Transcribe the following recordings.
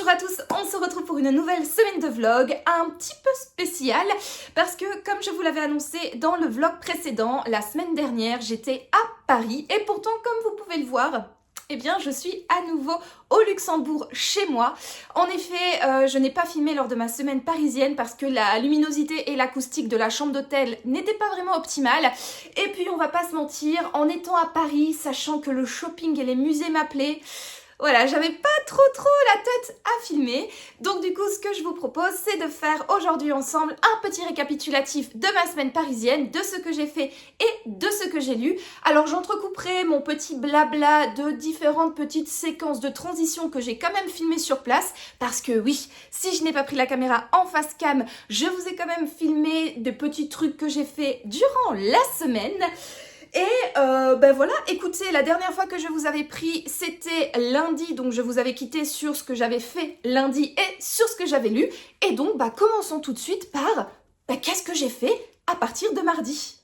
Bonjour à tous, on se retrouve pour une nouvelle semaine de vlog, un petit peu spécial parce que comme je vous l'avais annoncé dans le vlog précédent, la semaine dernière j'étais à Paris et pourtant comme vous pouvez le voir, eh bien je suis à nouveau au Luxembourg chez moi. En effet, je n'ai pas filmé lors de ma semaine parisienne parce que la luminosité et l'acoustique de la chambre d'hôtel n'étaient pas vraiment optimales. Et puis on va pas se mentir, en étant à Paris, sachant que le shopping et les musées m'appelaient, voilà, j'avais pas trop la tête à filmer. Donc du coup, ce que je vous propose, c'est de faire aujourd'hui ensemble un petit récapitulatif de ma semaine parisienne, de ce que j'ai fait et de ce que j'ai lu. Alors j'entrecouperai mon petit blabla de différentes petites séquences de transition que j'ai quand même filmées sur place. Parce que oui, si je n'ai pas pris la caméra en face cam, je vous ai quand même filmé des petits trucs que j'ai fait durant la semaine. Et ben voilà, écoutez, la dernière fois que je vous avais pris, c'était lundi, donc je vous avais quitté sur ce que j'avais fait lundi et sur ce que j'avais lu. Et donc, bah, commençons tout de suite par qu'est-ce que j'ai fait à partir de mardi.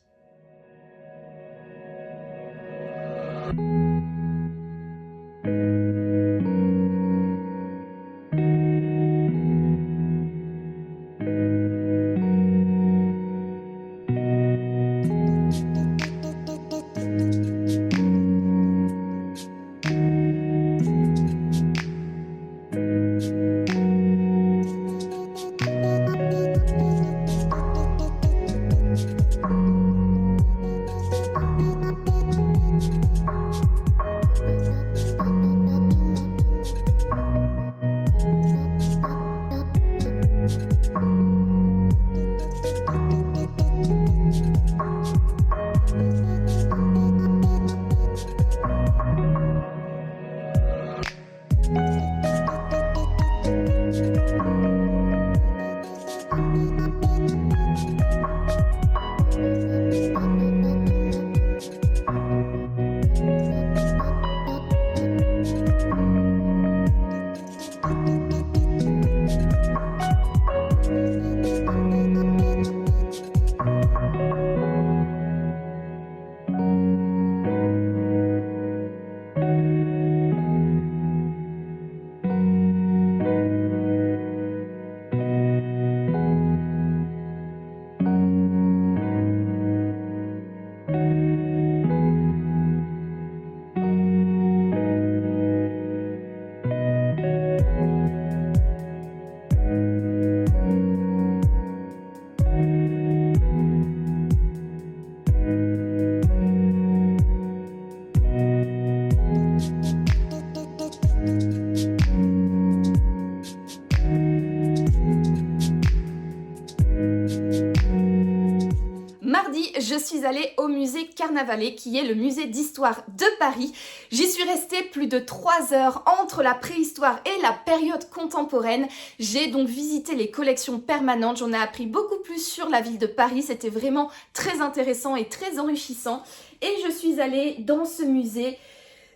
Je suis allée au musée Carnavalet, qui est le musée d'histoire de Paris. J'y suis restée plus de 3 heures entre la préhistoire et la période contemporaine. J'ai donc visité les collections permanentes, j'en ai appris beaucoup plus sur la ville de Paris. C'était vraiment très intéressant et très enrichissant. Et je suis allée dans ce musée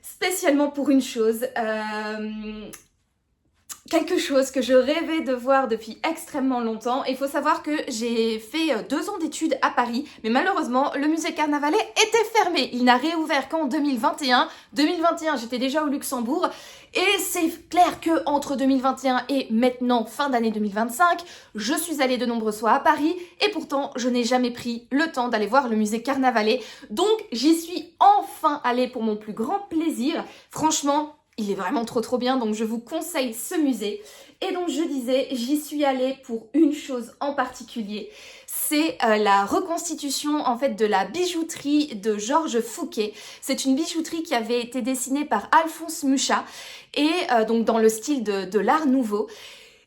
spécialement pour une chose. Quelque chose que je rêvais de voir depuis extrêmement longtemps. Il faut savoir que j'ai fait 2 ans d'études à Paris, mais malheureusement, le musée Carnavalet était fermé. Il n'a réouvert qu'en 2021. 2021, j'étais déjà au Luxembourg. Et c'est clair que entre 2021 et maintenant, fin d'année 2025, je suis allée de nombreuses fois à Paris et pourtant, je n'ai jamais pris le temps d'aller voir le musée Carnavalet. Donc, j'y suis enfin allée pour mon plus grand plaisir. Franchement, il est vraiment trop bien, donc je vous conseille ce musée. Et donc je disais, j'y suis allée pour une chose en particulier. C'est la reconstitution en fait de la bijouterie de Georges Fouquet. C'est une bijouterie qui avait été dessinée par Alphonse Mucha et donc dans le style de l'Art Nouveau.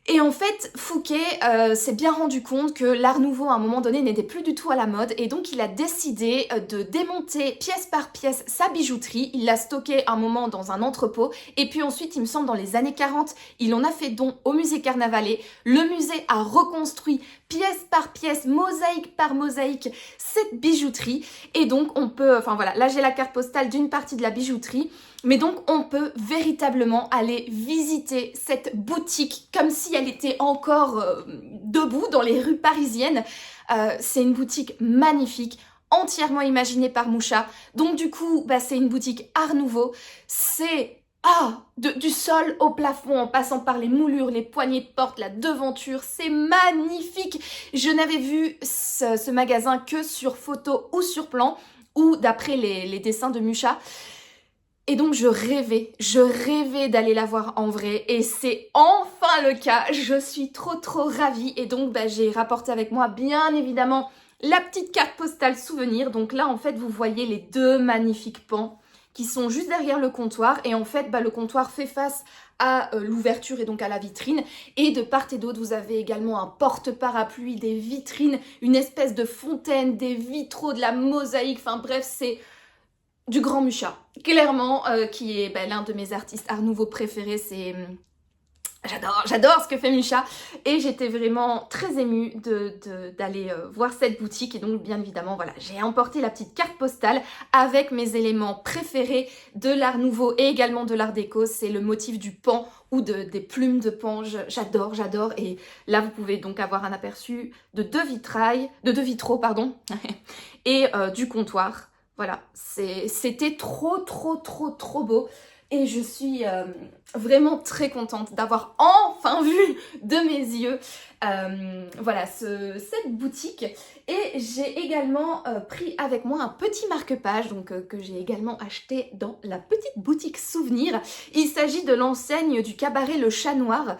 Et en fait, Fouquet s'est bien rendu compte que l'Art Nouveau, à un moment donné, n'était plus du tout à la mode. Et donc, il a décidé de démonter pièce par pièce sa bijouterie. Il l'a stockée un moment dans un entrepôt. Et puis ensuite, il me semble, dans les années 40, il en a fait don au musée Carnavalet. Le musée a reconstruit pièce par pièce, mosaïque par mosaïque, cette bijouterie. Et donc, on peut... Enfin voilà, là, j'ai la carte postale d'une partie de la bijouterie. Mais donc on peut véritablement aller visiter cette boutique comme si elle était encore debout dans les rues parisiennes. C'est une boutique magnifique, entièrement imaginée par Mucha. Donc du coup, c'est une boutique Art Nouveau. C'est Du sol au plafond, en passant par les moulures, les poignées de porte, la devanture, c'est magnifique. Je n'avais vu ce magasin que sur photo ou sur plan, ou d'après les dessins de Musha. Et donc je rêvais d'aller la voir en vrai, et c'est enfin le cas. Je suis trop ravie, et donc j'ai rapporté avec moi bien évidemment la petite carte postale souvenir. Donc là en fait vous voyez les deux magnifiques pans qui sont juste derrière le comptoir, et en fait le comptoir fait face à l'ouverture et donc à la vitrine, et de part et d'autre vous avez également un porte-parapluie, des vitrines, une espèce de fontaine, des vitraux, de la mosaïque, enfin bref c'est du grand Musha, clairement, qui est l'un de mes artistes art nouveau préférés. C'est j'adore ce que fait Musha, et j'étais vraiment très émue d'aller voir cette boutique. Et donc bien évidemment voilà, j'ai emporté la petite carte postale avec mes éléments préférés de l'art nouveau et également de l'art déco. C'est le motif du pan ou des plumes de pan. J'adore. Et là vous pouvez donc avoir un aperçu de deux vitraux pardon, et du comptoir. Voilà, c'était trop beau, et je suis vraiment très contente d'avoir enfin vu de mes yeux voilà cette boutique. Et j'ai également pris avec moi un petit marque-page que j'ai également acheté dans la petite boutique souvenir. Il s'agit de l'enseigne du cabaret Le Chat Noir,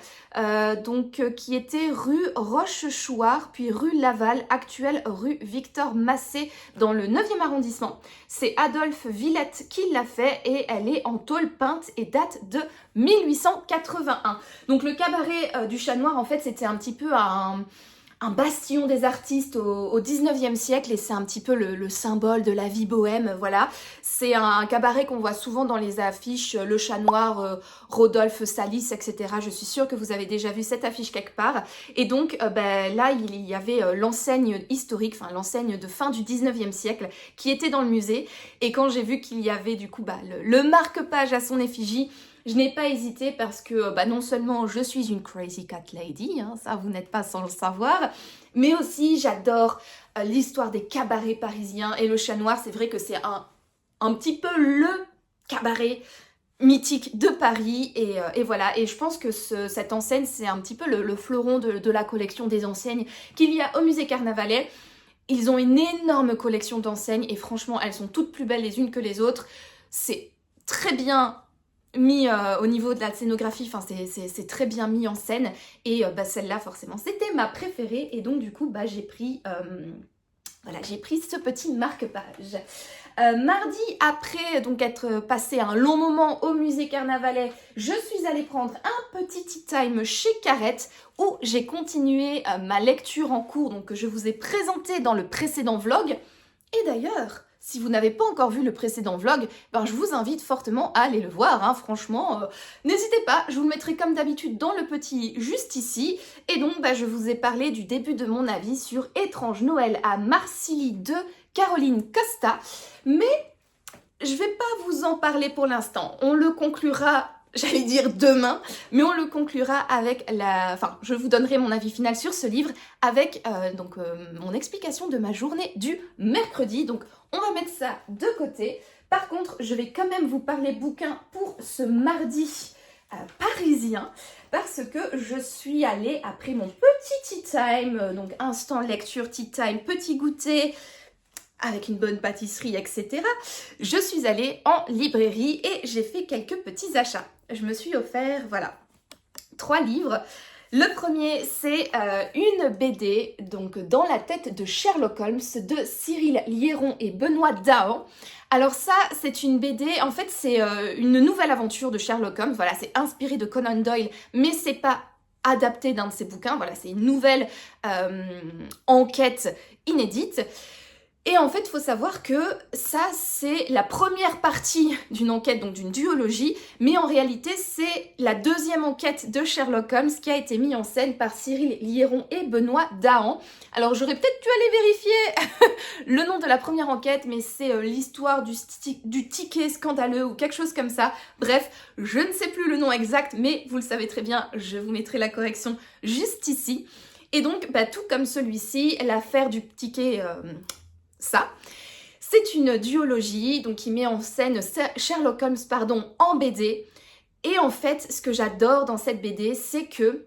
qui était rue Rochechouart, puis rue Laval, actuelle rue Victor Massé, dans le 9e arrondissement. C'est Adolphe Villette qui l'a fait, et elle est en tôle peinte et date de 1881. Donc le cabaret du Chat Noir en fait c'était un petit peu un bastion des artistes au 19e siècle, et c'est un petit peu le symbole de la vie bohème, voilà. C'est un cabaret qu'on voit souvent dans les affiches, Le Chat Noir, Rodolphe Salis, etc. Je suis sûre que vous avez déjà vu cette affiche quelque part. Et donc là, il y avait l'enseigne historique, enfin l'enseigne de fin du 19e siècle qui était dans le musée. Et quand j'ai vu qu'il y avait du coup le marque-page à son effigie, je n'ai pas hésité, parce que non seulement je suis une crazy cat lady, hein, ça vous n'êtes pas sans le savoir, mais aussi j'adore l'histoire des cabarets parisiens, et le Chat Noir c'est vrai que c'est un petit peu le cabaret mythique de Paris, et voilà. Et je pense que cette enseigne c'est un petit peu le fleuron de la collection des enseignes qu'il y a au musée Carnavalet. Ils ont une énorme collection d'enseignes, et franchement elles sont toutes plus belles les unes que les autres. C'est très bien mis au niveau de la scénographie, enfin c'est très bien mis en scène, et celle-là forcément c'était ma préférée, et donc du coup j'ai pris ce petit marque-page. Mardi, après donc être passé un long moment au musée Carnavalet, je suis allée prendre un petit tea time chez Carrette, où j'ai continué ma lecture en cours, donc que je vous ai présenté dans le précédent vlog. Et d'ailleurs, si vous n'avez pas encore vu le précédent vlog, je vous invite fortement à aller le voir, hein. Franchement, n'hésitez pas, je vous le mettrai comme d'habitude dans le petit juste ici. Et donc, je vous ai parlé du début de mon avis sur Étrange Noël à Marcilly de Caroline Costa, mais je vais pas vous en parler pour l'instant. On le conclura, j'allais dire demain, mais on le conclura avec je vous donnerai mon avis final sur ce livre avec mon explication de ma journée du mercredi. Donc on va mettre ça de côté. Par contre, je vais quand même vous parler bouquin pour ce mardi parisien, parce que je suis allée, après mon petit tea time, donc instant lecture, tea time, petit goûter, avec une bonne pâtisserie, etc. Je suis allée en librairie et j'ai fait quelques petits achats. Je me suis offert, 3 livres. Le premier, c'est une BD, donc Dans la tête de Sherlock Holmes, de Cyril Liéron et Benoît Dahan. Alors ça, c'est une BD, en fait, c'est une nouvelle aventure de Sherlock Holmes. Voilà, c'est inspiré de Conan Doyle, mais c'est pas adapté d'un de ses bouquins. Voilà, c'est une nouvelle enquête inédite. Et en fait, il faut savoir que ça, c'est la première partie d'une enquête, donc d'une duologie, mais en réalité, c'est la deuxième enquête de Sherlock Holmes qui a été mise en scène par Cyril Liéron et Benoît Dahan. Alors, j'aurais peut-être pu aller vérifier le nom de la première enquête, mais c'est l'histoire du ticket scandaleux ou quelque chose comme ça. Bref, je ne sais plus le nom exact, mais vous le savez très bien, je vous mettrai la correction juste ici. Et donc, tout comme celui-ci, l'affaire du ticket... c'est une duologie donc qui met en scène Sherlock Holmes en BD, Et en fait, ce que j'adore dans cette BD, c'est que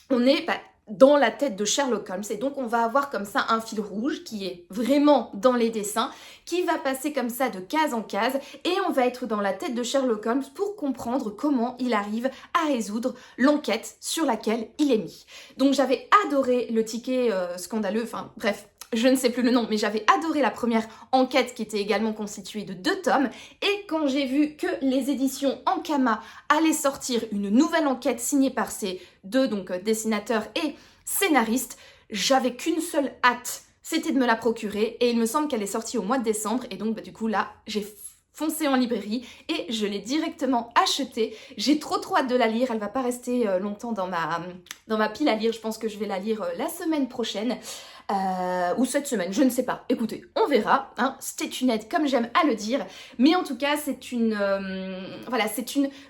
on est dans la tête de Sherlock Holmes et donc on va avoir comme ça un fil rouge qui est vraiment dans les dessins, qui va passer comme ça de case en case et on va être dans la tête de Sherlock Holmes pour comprendre comment il arrive à résoudre l'enquête sur laquelle il est mis. Donc j'avais adoré le ticket scandaleux, enfin bref, je ne sais plus le nom, mais j'avais adoré la première enquête qui était également constituée de 2 tomes. Et quand j'ai vu que les éditions Ankama allaient sortir une nouvelle enquête signée par ces 2 dessinateurs et scénaristes, j'avais qu'une seule hâte, c'était de me la procurer. Et il me semble qu'elle est sortie au mois de décembre. Et donc du coup là, j'ai foncé en librairie et je l'ai directement achetée. J'ai trop hâte de la lire, elle va pas rester longtemps dans ma pile à lire. Je pense que je vais la lire la semaine prochaine. Ou cette semaine, je ne sais pas. Écoutez, on verra, hein, stay tuned comme j'aime à le dire. Mais en tout cas, c'est une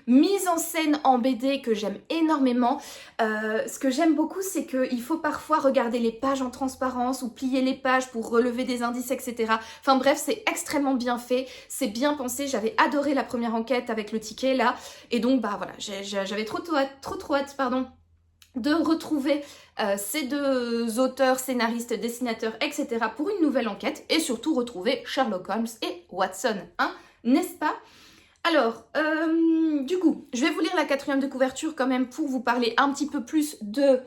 mise en scène en BD que j'aime énormément. Ce que j'aime beaucoup, c'est qu'il faut parfois regarder les pages en transparence ou plier les pages pour relever des indices, etc. Enfin bref, c'est extrêmement bien fait, c'est bien pensé. J'avais adoré la première enquête avec le ticket là. Et donc, voilà, j'avais trop hâte, de retrouver ces 2 auteurs, scénaristes, dessinateurs, etc. pour une nouvelle enquête et surtout retrouver Sherlock Holmes et Watson, hein, n'est-ce pas? Alors, du coup, je vais vous lire la 4e de couverture quand même pour vous parler un petit peu plus de...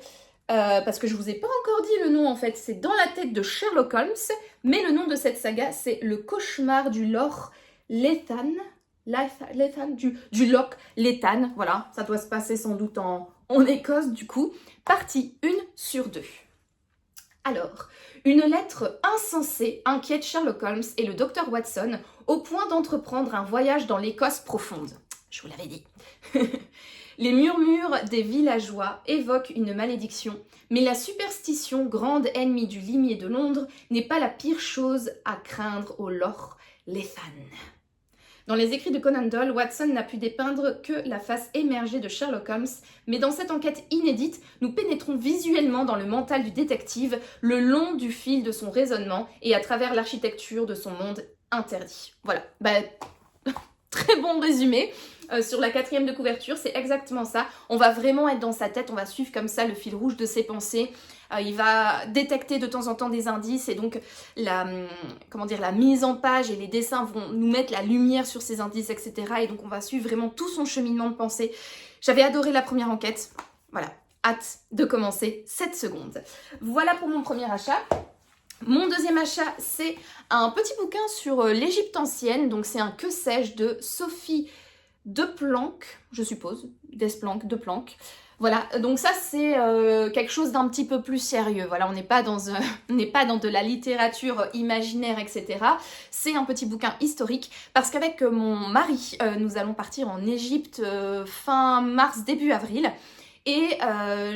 parce que je vous ai pas encore dit le nom en fait, c'est dans la tête de Sherlock Holmes, mais le nom de cette saga c'est Le cauchemar du Lord Lethan, du Loch Lethan, voilà, ça doit se passer sans doute en Écosse du coup, partie 1 sur 2. Alors, une lettre insensée inquiète Sherlock Holmes et le docteur Watson au point d'entreprendre un voyage dans l'Écosse profonde. Je vous l'avais dit. Les murmures des villageois évoquent une malédiction, mais la superstition, grande ennemie du limier de Londres, n'est pas la pire chose à craindre au Loch Lethan. Dans les écrits de Conan Doyle, Watson n'a pu dépeindre que la face émergée de Sherlock Holmes, mais dans cette enquête inédite, nous pénétrons visuellement dans le mental du détective, le long du fil de son raisonnement et à travers l'architecture de son monde interdit. Voilà, très bon résumé. Sur la 4e de couverture, c'est exactement ça. On va vraiment être dans sa tête, on va suivre comme ça le fil rouge de ses pensées. Il va détecter de temps en temps des indices et donc la mise en page et les dessins vont nous mettre la lumière sur ces indices, etc. Et donc on va suivre vraiment tout son cheminement de pensée. J'avais adoré la première enquête. Voilà, hâte de commencer cette seconde. Voilà pour mon premier achat. Mon deuxième achat, c'est un petit bouquin sur l'Égypte ancienne. Donc c'est un Que sais-je de Sophie Desplanques, je suppose, Desplanques. Voilà, donc ça c'est quelque chose d'un petit peu plus sérieux. Voilà, on n'est pas dans de la littérature imaginaire, etc. C'est un petit bouquin historique parce qu'avec mon mari, nous allons partir en Égypte fin mars, début avril. Et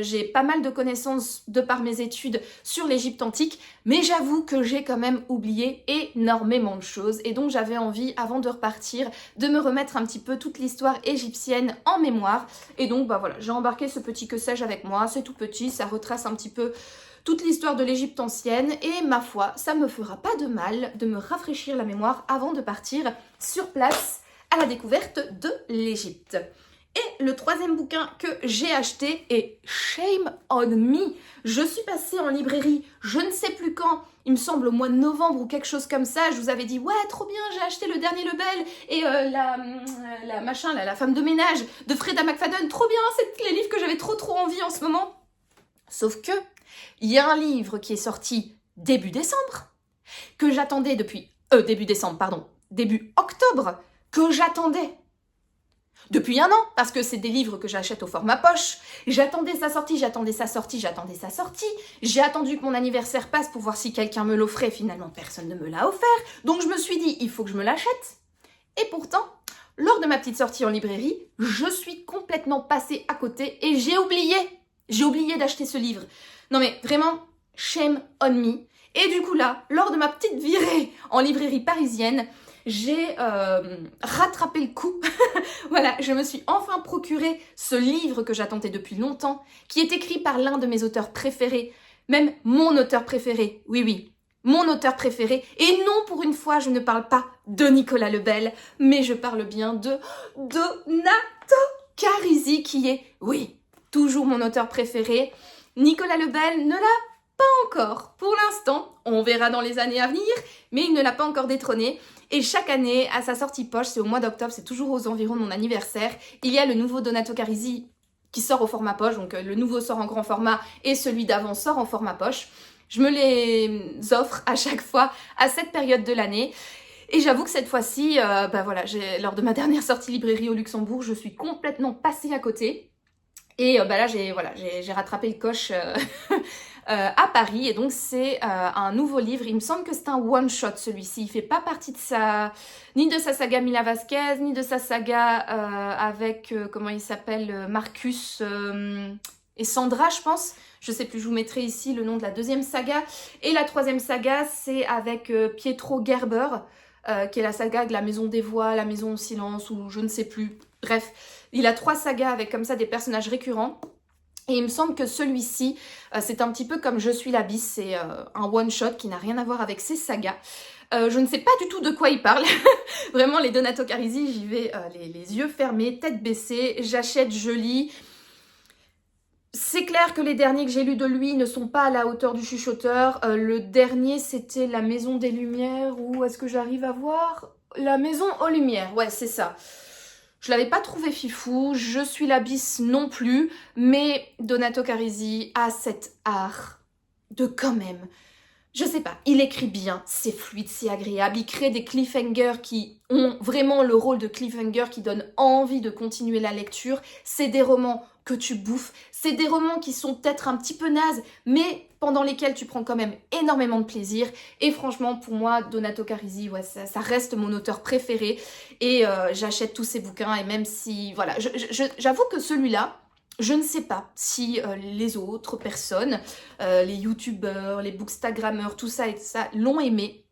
j'ai pas mal de connaissances de par mes études sur l'Égypte antique, mais j'avoue que j'ai quand même oublié énormément de choses et donc j'avais envie, avant de repartir, de me remettre un petit peu toute l'histoire égyptienne en mémoire. Et donc voilà, j'ai embarqué ce petit Que sais-je avec moi, c'est tout petit, ça retrace un petit peu toute l'histoire de l'Égypte ancienne et ma foi, ça me fera pas de mal de me rafraîchir la mémoire avant de partir sur place à la découverte de l'Égypte. Et le 3e bouquin que j'ai acheté est Shame on Me. Je suis passée en librairie, je ne sais plus quand, il me semble au mois de novembre ou quelque chose comme ça. Je vous avais dit, ouais, trop bien, j'ai acheté Le Dernier Lebel et la femme de ménage de Freda McFadden. Trop bien, c'est les livres que j'avais trop envie en ce moment. Sauf que, il y a un livre qui est sorti début décembre, que j'attendais depuis... début octobre, que j'attendais depuis 1 an, parce que c'est des livres que j'achète au format poche. J'attendais sa sortie. J'ai attendu que mon anniversaire passe pour voir si quelqu'un me l'offrait. Finalement, personne ne me l'a offert. Donc je me suis dit, il faut que je me l'achète. Et pourtant, lors de ma petite sortie en librairie, je suis complètement passée à côté et j'ai oublié d'acheter ce livre. Non mais vraiment, shame on me. Et du coup là, lors de ma petite virée en librairie parisienne, j'ai rattrapé le coup. Voilà, je me suis enfin procuré ce livre que j'attendais depuis longtemps, qui est écrit par l'un de mes auteurs préférés, même mon auteur préféré, oui, mon auteur préféré. Et non, pour une fois, je ne parle pas de Nicolas Lebel, mais je parle bien de Donato. Carisi qui est, oui, toujours mon auteur préféré. Nicolas Lebel ne l'a pas encore pour l'instant, on verra dans les années à venir, mais il ne l'a pas encore détrôné. Et chaque année, à sa sortie poche, c'est au mois d'octobre, c'est toujours aux environs de mon anniversaire, il y a le nouveau Donato Carisi qui sort au format poche, donc le nouveau sort en grand format et celui d'avant sort en format poche. Je me les offre à chaque fois à cette période de l'année. Et j'avoue que cette fois-ci, voilà, lors de ma dernière sortie librairie au Luxembourg, je suis complètement passée à côté. Et là, j'ai rattrapé le coche à Paris. Et donc, c'est un nouveau livre. Il me semble que c'est un one-shot, celui-ci. Il fait pas partie de ni de sa saga Mila Vasquez, ni de sa saga avec, comment il s'appelle, Marcus et Sandra, je pense. Je sais plus, je vous mettrai ici le nom de la deuxième saga. Et la troisième saga, c'est avec Pietro Gerber, qui est la saga de la Maison des Voix, la Maison au Silence, ou je ne sais plus. Bref, il a 3 sagas avec comme ça des personnages récurrents. Et il me semble que celui-ci, c'est un petit peu comme Je suis l'abysse, c'est un one-shot qui n'a rien à voir avec ces sagas. Je ne sais pas du tout de quoi il parle. Vraiment, les Donato Carisi, j'y vais les yeux fermés, tête baissée, j'achète, je lis. C'est clair que les derniers que j'ai lus de lui ne sont pas à la hauteur du chuchoteur. Le dernier, c'était La Maison des Lumières, ou est-ce que j'arrive à voir La Maison aux Lumières, ouais, c'est ça. Je l'avais pas trouvé fifou, Je suis l'abysse non plus, mais Donato Carisi a cet art de quand même, je sais pas, il écrit bien, c'est fluide, c'est agréable, il crée des cliffhangers qui ont vraiment le rôle de cliffhanger qui donnent envie de continuer la lecture. C'est des romans que tu bouffes, c'est des romans qui sont peut-être un petit peu nazes, mais pendant lesquels tu prends quand même énormément de plaisir. Et franchement, pour moi, Donato Carisi, ouais, ça reste mon auteur préféré. Et j'achète tous ses bouquins, et même si, voilà, j'avoue que celui-là, je ne sais pas si les autres personnes, les youtubeurs, les bookstagrammeurs, tout ça et tout ça, l'ont aimé.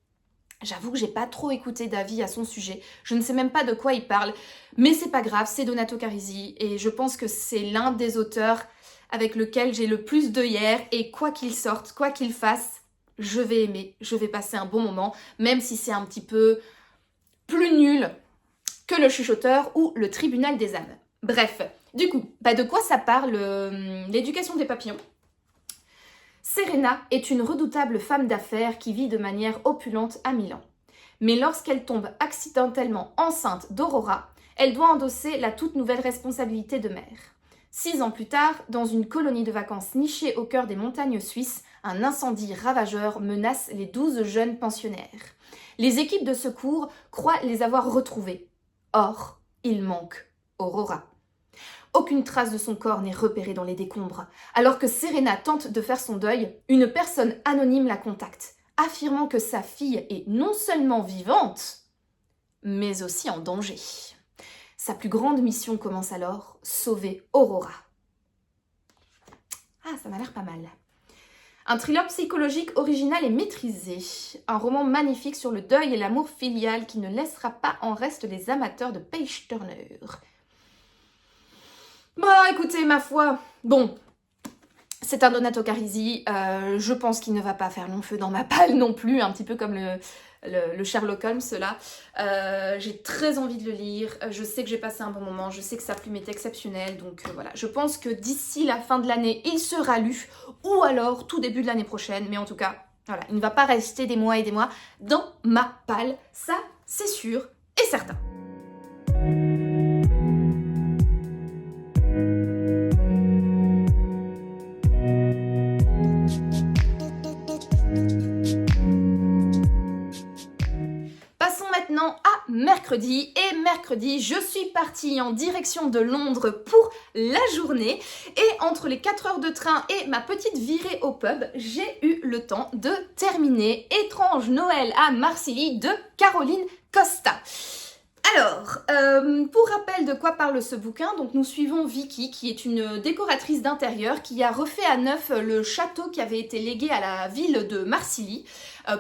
J'avoue que j'ai pas trop écouté d'avis à son sujet. Je ne sais même pas de quoi il parle. Mais c'est pas grave, c'est Donato Carisi. Et je pense que c'est l'un des auteurs avec lequel j'ai le plus d'œillères. Et quoi qu'il sorte, quoi qu'il fasse, je vais aimer. Je vais passer un bon moment. Même si c'est un petit peu plus nul que Le Chuchoteur ou Le Tribunal des âmes. Bref, du coup, de quoi ça parle l'éducation des papillons? Serena est une redoutable femme d'affaires qui vit de manière opulente à Milan. Mais lorsqu'elle tombe accidentellement enceinte d'Aurora, elle doit endosser la toute nouvelle responsabilité de mère. 6 ans plus tard, dans une colonie de vacances nichée au cœur des montagnes suisses, un incendie ravageur menace les 12 jeunes pensionnaires. Les équipes de secours croient les avoir retrouvés. Or, il manque Aurora. Aucune trace de son corps n'est repérée dans les décombres. Alors que Serena tente de faire son deuil, une personne anonyme la contacte, affirmant que sa fille est non seulement vivante, mais aussi en danger. Sa plus grande mission commence alors, sauver Aurora. Ah, ça m'a l'air pas mal. Un thriller psychologique original et maîtrisé. Un roman magnifique sur le deuil et l'amour filial qui ne laissera pas en reste les amateurs de page turner. Bon, écoutez, ma foi, bon, c'est un Donato Carisi, je pense qu'il ne va pas faire long feu dans ma palle non plus, un petit peu comme le Sherlock Holmes, là. J'ai très envie de le lire, je sais que j'ai passé un bon moment, je sais que sa plume est exceptionnelle, donc voilà. Je pense que d'ici la fin de l'année, il sera lu, ou alors tout début de l'année prochaine, mais en tout cas, voilà, il ne va pas rester des mois et des mois dans ma palle, ça c'est sûr et certain. Mercredi, et mercredi je suis partie en direction de Londres pour la journée, et entre les 4 heures de train et ma petite virée au pub, j'ai eu le temps de terminer Étrange Noël à Marcilly de Caroline Costa. Alors, pour rappel de quoi parle ce bouquin, donc nous suivons Vicky qui est une décoratrice d'intérieur qui a refait à neuf le château qui avait été légué à la ville de Marcilly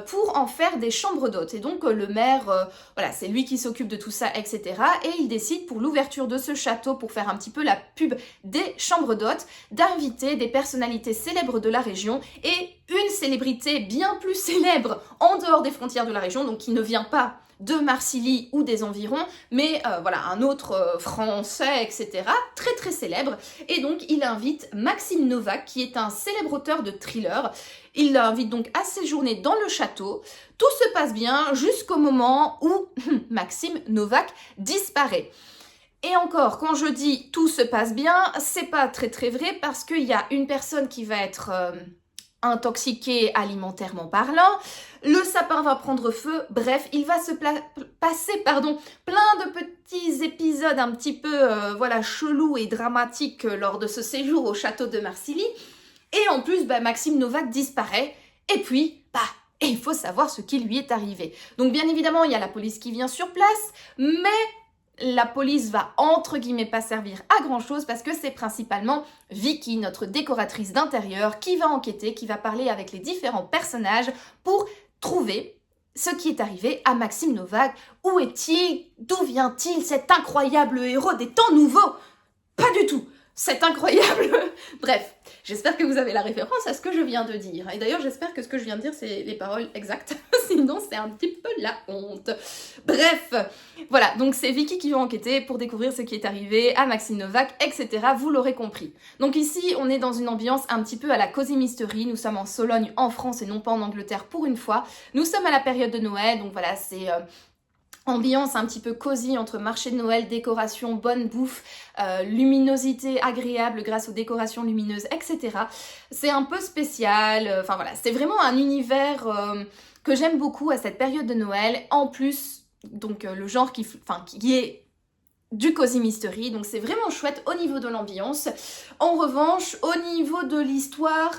pour en faire des chambres d'hôtes. Et donc le maire, voilà, c'est lui qui s'occupe de tout ça, etc. Et il décide pour l'ouverture de ce château, pour faire un petit peu la pub des chambres d'hôtes, d'inviter des personnalités célèbres de la région et une célébrité bien plus célèbre en dehors des frontières de la région, donc qui ne vient pas de Marcilly ou des environs, mais voilà, un autre français, etc., très très célèbre. Et donc il invite Maxime Novak, qui est un célèbre auteur de thrillers. Il l'invite donc à séjourner dans le château. Tout se passe bien jusqu'au moment où Maxime Novak disparaît. Et encore, quand je dis tout se passe bien, c'est pas très très vrai parce qu'il y a une personne qui va être intoxiquée alimentairement parlant, le sapin va prendre feu, bref, il va se passer plein de petits épisodes un petit peu voilà, chelous et dramatiques lors de ce séjour au château de Marcilly. Et en plus, Maxime Novak disparaît, et puis, et il faut savoir ce qui lui est arrivé. Donc bien évidemment, il y a la police qui vient sur place, mais la police va entre guillemets pas servir à grand chose parce que c'est principalement Vicky, notre décoratrice d'intérieur, qui va enquêter, qui va parler avec les différents personnages pour trouver ce qui est arrivé à Maxime Novak. Où est-il? D'où vient-il, cet incroyable héros des temps nouveaux? Pas du tout! C'est incroyable. Bref, j'espère que vous avez la référence à ce que je viens de dire. Et d'ailleurs, j'espère que ce que je viens de dire, c'est les paroles exactes. Sinon, c'est un petit peu la honte. Bref, voilà. Donc, c'est Vicky qui va enquêter pour découvrir ce qui est arrivé à Maxime Novak, etc. Vous l'aurez compris. Donc ici, on est dans une ambiance un petit peu à la Cosy Mystery. Nous sommes en Sologne, en France, et non pas en Angleterre pour une fois. Nous sommes à la période de Noël. Donc voilà, c'est... ambiance un petit peu cosy entre marché de Noël, décoration, bonne bouffe, luminosité agréable grâce aux décorations lumineuses, etc. C'est un peu spécial, enfin voilà, c'est vraiment un univers que j'aime beaucoup à cette période de Noël. En plus, donc le genre qui est du Cosy Mystery, donc c'est vraiment chouette au niveau de l'ambiance. En revanche, au niveau de l'histoire...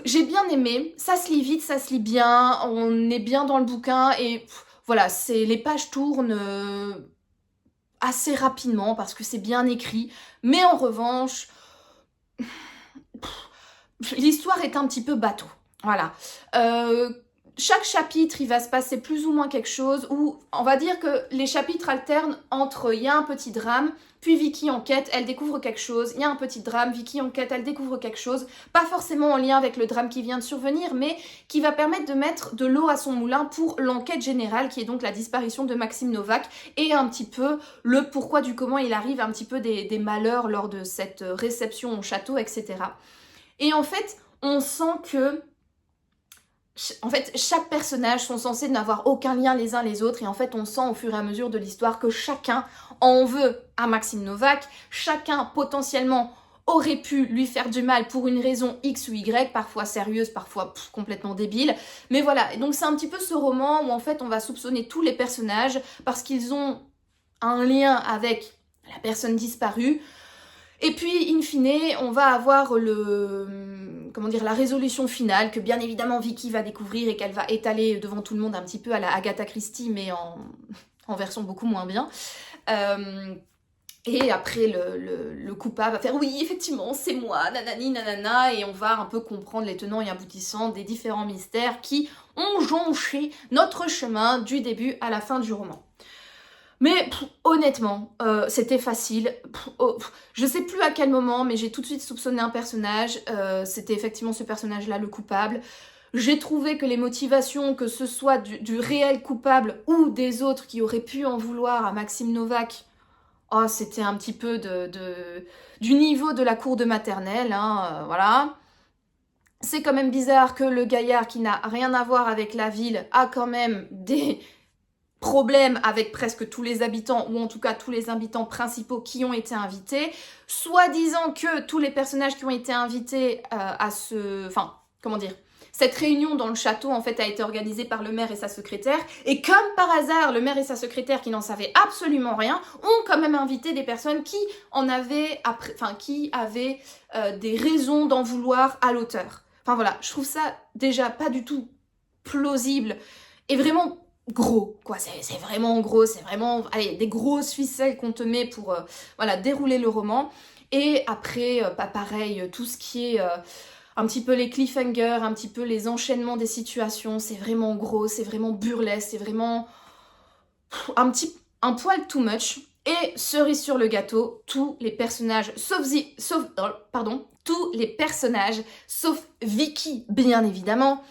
j'ai bien aimé, ça se lit vite, ça se lit bien, on est bien dans le bouquin et... voilà, les pages tournent assez rapidement parce que c'est bien écrit. Mais en revanche, l'histoire est un petit peu bateau. Voilà. Chaque chapitre, il va se passer plus ou moins quelque chose, ou on va dire que les chapitres alternent entre il y a un petit drame, puis Vicky enquête, elle découvre quelque chose, il y a un petit drame, Vicky enquête, elle découvre quelque chose, pas forcément en lien avec le drame qui vient de survenir, mais qui va permettre de mettre de l'eau à son moulin pour l'enquête générale, qui est donc la disparition de Maxime Novak, et un petit peu le pourquoi du comment il arrive, un petit peu des malheurs lors de cette réception au château, etc. Et en fait, on sent que chaque personnage sont censés n'avoir aucun lien les uns les autres et en fait on sent au fur et à mesure de l'histoire que chacun en veut à Maxime Novak, chacun potentiellement aurait pu lui faire du mal pour une raison X ou Y, parfois sérieuse, parfois complètement débile. Mais voilà, et donc c'est un petit peu ce roman où en fait on va soupçonner tous les personnages parce qu'ils ont un lien avec la personne disparue. Et puis, in fine, on va avoir la résolution finale que bien évidemment Vicky va découvrir et qu'elle va étaler devant tout le monde un petit peu à la Agatha Christie, mais en version beaucoup moins bien. Et après, le coupable va faire « oui, effectivement, c'est moi, nanani, nanana », et on va un peu comprendre les tenants et aboutissants des différents mystères qui ont jonché notre chemin du début à la fin du roman. Mais honnêtement, c'était facile. Je sais plus à quel moment, mais j'ai tout de suite soupçonné un personnage. C'était effectivement ce personnage-là, le coupable. J'ai trouvé que les motivations, que ce soit du réel coupable ou des autres qui auraient pu en vouloir à Maxime Novak, c'était un petit peu du niveau de la cour de maternelle, hein, voilà. C'est quand même bizarre que le gaillard qui n'a rien à voir avec la ville a quand même des problème avec presque tous les habitants, ou en tout cas tous les habitants principaux qui ont été invités, soi-disant que tous les personnages qui ont été invités cette réunion dans le château en fait a été organisée par le maire et sa secrétaire, et comme par hasard, le maire et sa secrétaire qui n'en savaient absolument rien, ont quand même invité des personnes qui avaient des raisons d'en vouloir à l'auteur. Enfin voilà, je trouve ça déjà pas du tout plausible, et vraiment gros, quoi, c'est vraiment gros, c'est vraiment, des grosses ficelles qu'on te met pour, dérouler le roman. Et après, pareil, tout ce qui est un petit peu les cliffhangers, un petit peu les enchaînements des situations, c'est vraiment gros, c'est vraiment burlesque, c'est vraiment un poil too much. Et cerise sur le gâteau, tous les personnages, sauf Vicky, bien évidemment,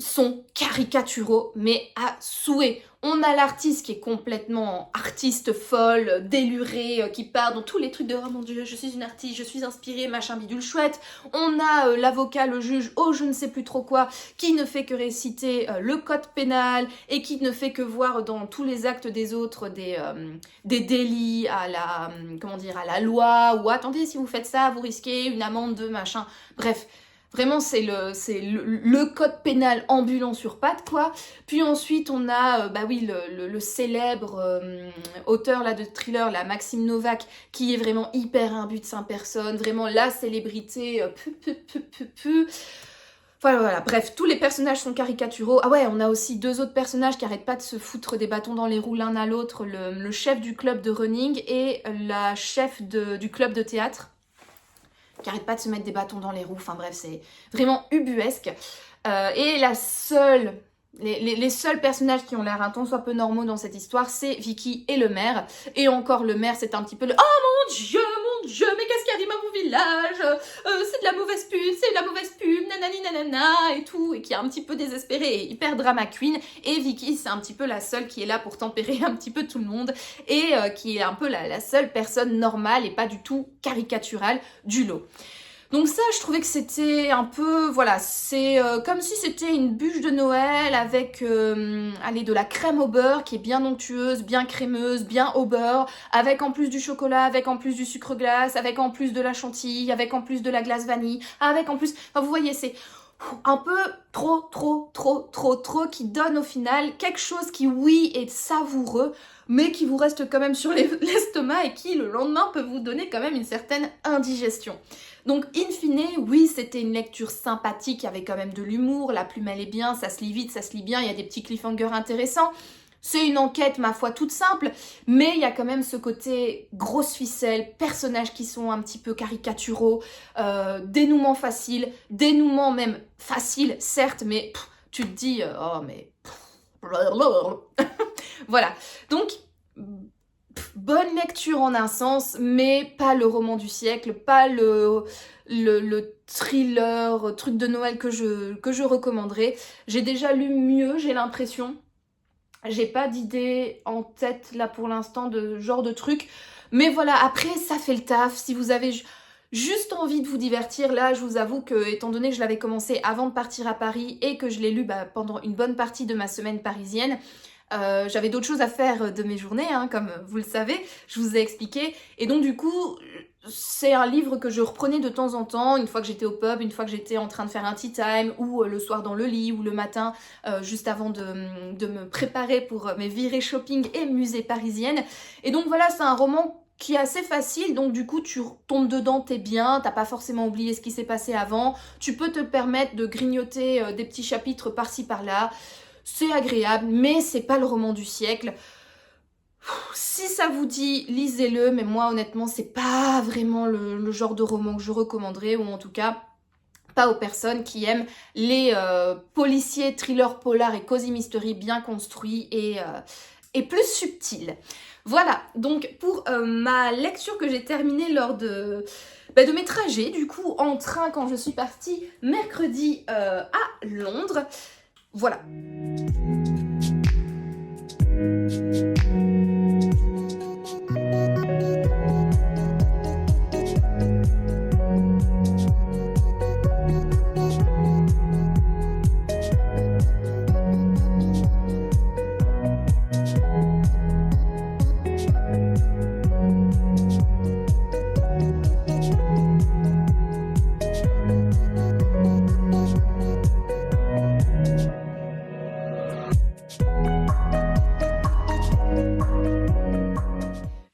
sont caricaturaux, mais à souhait. On a l'artiste qui est complètement artiste folle, délurée, qui part dans tous les trucs de « Oh mon Dieu, je suis une artiste, je suis inspirée, machin bidule chouette ». On a l'avocat, le juge, oh je ne sais plus trop quoi, qui ne fait que réciter le code pénal et qui ne fait que voir dans tous les actes des autres des délits à la, à la loi, ou « Attendez, si vous faites ça, vous risquez une amende de machin ». Bref. Vraiment, c'est le code pénal ambulant sur pattes, quoi. Puis ensuite, on a, le célèbre auteur là, de thriller, là, Maxime Novak, qui est vraiment hyper imbu de sa personne, vraiment la célébrité, Voilà, bref, tous les personnages sont caricaturaux. Ah ouais, on a aussi 2 autres personnages qui arrêtent pas de se foutre des bâtons dans les roues l'un à l'autre, le chef du club de running et la chef du club de théâtre, qui arrête pas de se mettre des bâtons dans les roues, enfin bref, c'est vraiment ubuesque. Et les seuls personnages qui ont l'air un tant soit peu normaux dans cette histoire, c'est Vicky et le maire. Et encore, le maire, c'est un petit peu le « Oh mon Dieu, mais qu'est-ce qui arrive à mon village c'est de la mauvaise pub, nanani nanana, et tout. » Et qui est un petit peu désespéré et hyper drama queen. Et Vicky, c'est un petit peu la seule qui est là pour tempérer un petit peu tout le monde. Et qui est un peu la seule personne normale et pas du tout caricaturale du lot. Donc ça, je trouvais que c'était un peu, voilà, c'est comme si c'était une bûche de Noël avec, de la crème au beurre qui est bien onctueuse, bien crémeuse, bien au beurre, avec en plus du chocolat, avec en plus du sucre glace, avec en plus de la chantilly, avec en plus de la glace vanille, avec en plus, enfin vous voyez, c'est un peu trop qui donne au final quelque chose qui, oui, est savoureux, mais qui vous reste quand même sur l'estomac et qui, le lendemain, peut vous donner quand même une certaine indigestion. Donc, in fine, oui, c'était une lecture sympathique, il y avait quand même de l'humour, la plume elle est bien, ça se lit vite, ça se lit bien, il y a des petits cliffhangers intéressants. C'est une enquête, ma foi, toute simple, mais il y a quand même ce côté grosse ficelle, personnages qui sont un petit peu caricaturaux, dénouement facile, dénouement même facile, certes, mais tu te dis, oh mais... Voilà, donc... bonne lecture en un sens, mais pas le roman du siècle, pas le thriller, truc de Noël que je recommanderais. J'ai déjà lu mieux, j'ai l'impression. J'ai pas d'idée en tête là pour l'instant de genre de truc. Mais voilà, après ça fait le taf. Si vous avez juste envie de vous divertir, là je vous avoue que, étant donné que je l'avais commencé avant de partir à Paris et que je l'ai lu pendant une bonne partie de ma semaine parisienne, j'avais d'autres choses à faire de mes journées, hein, comme vous le savez, je vous ai expliqué. Et donc du coup, c'est un livre que je reprenais de temps en temps, une fois que j'étais au pub, une fois que j'étais en train de faire un tea time, ou le soir dans le lit, ou le matin, juste avant de me préparer pour mes virées shopping et musée parisienne. Et donc voilà, c'est un roman qui est assez facile, donc du coup tu tombes dedans, t'es bien, t'as pas forcément oublié ce qui s'est passé avant, tu peux te permettre de grignoter des petits chapitres par-ci par-là. C'est agréable, mais c'est pas le roman du siècle. Si ça vous dit, lisez-le, mais moi honnêtement, c'est pas vraiment le genre de roman que je recommanderais, ou en tout cas, pas aux personnes qui aiment les policiers, thrillers, polars et cozy mystery bien construits et plus subtils. Voilà, donc pour ma lecture que j'ai terminée lors de mes trajets, du coup, en train quand je suis partie mercredi à Londres. Voilà.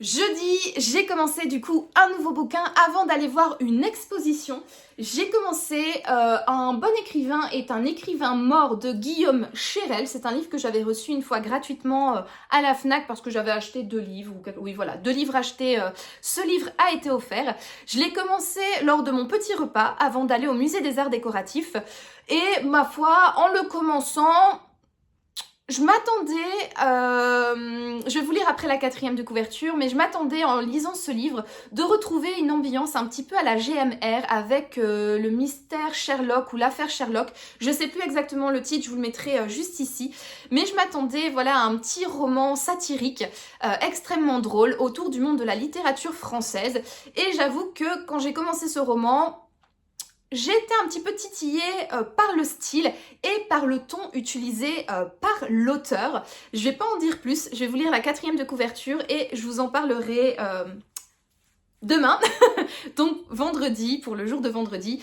Jeudi, j'ai commencé du coup un nouveau bouquin avant d'aller voir une exposition. J'ai commencé Un bon écrivain est un écrivain mort de Guillaume Cherel. C'est un livre que j'avais reçu une fois gratuitement à la Fnac parce que j'avais acheté 2 livres. Oui voilà, 2 livres achetés. Ce livre a été offert. Je l'ai commencé lors de mon petit repas avant d'aller au musée des arts décoratifs. Et ma foi, en le commençant... Je m'attendais, je vais vous lire après la 4e de couverture, mais je m'attendais en lisant ce livre de retrouver une ambiance un petit peu à la GMR avec le mystère Sherlock ou l'affaire Sherlock. Je sais plus exactement le titre, je vous le mettrai juste ici. Mais je m'attendais voilà, à un petit roman satirique extrêmement drôle autour du monde de la littérature française. Et j'avoue que quand j'ai commencé ce roman, j'ai été un petit peu titillée par le style et par le ton utilisé par l'auteur. Je vais pas en dire plus, je vais vous lire la 4e de couverture et je vous en parlerai demain, donc vendredi, pour le jour de vendredi,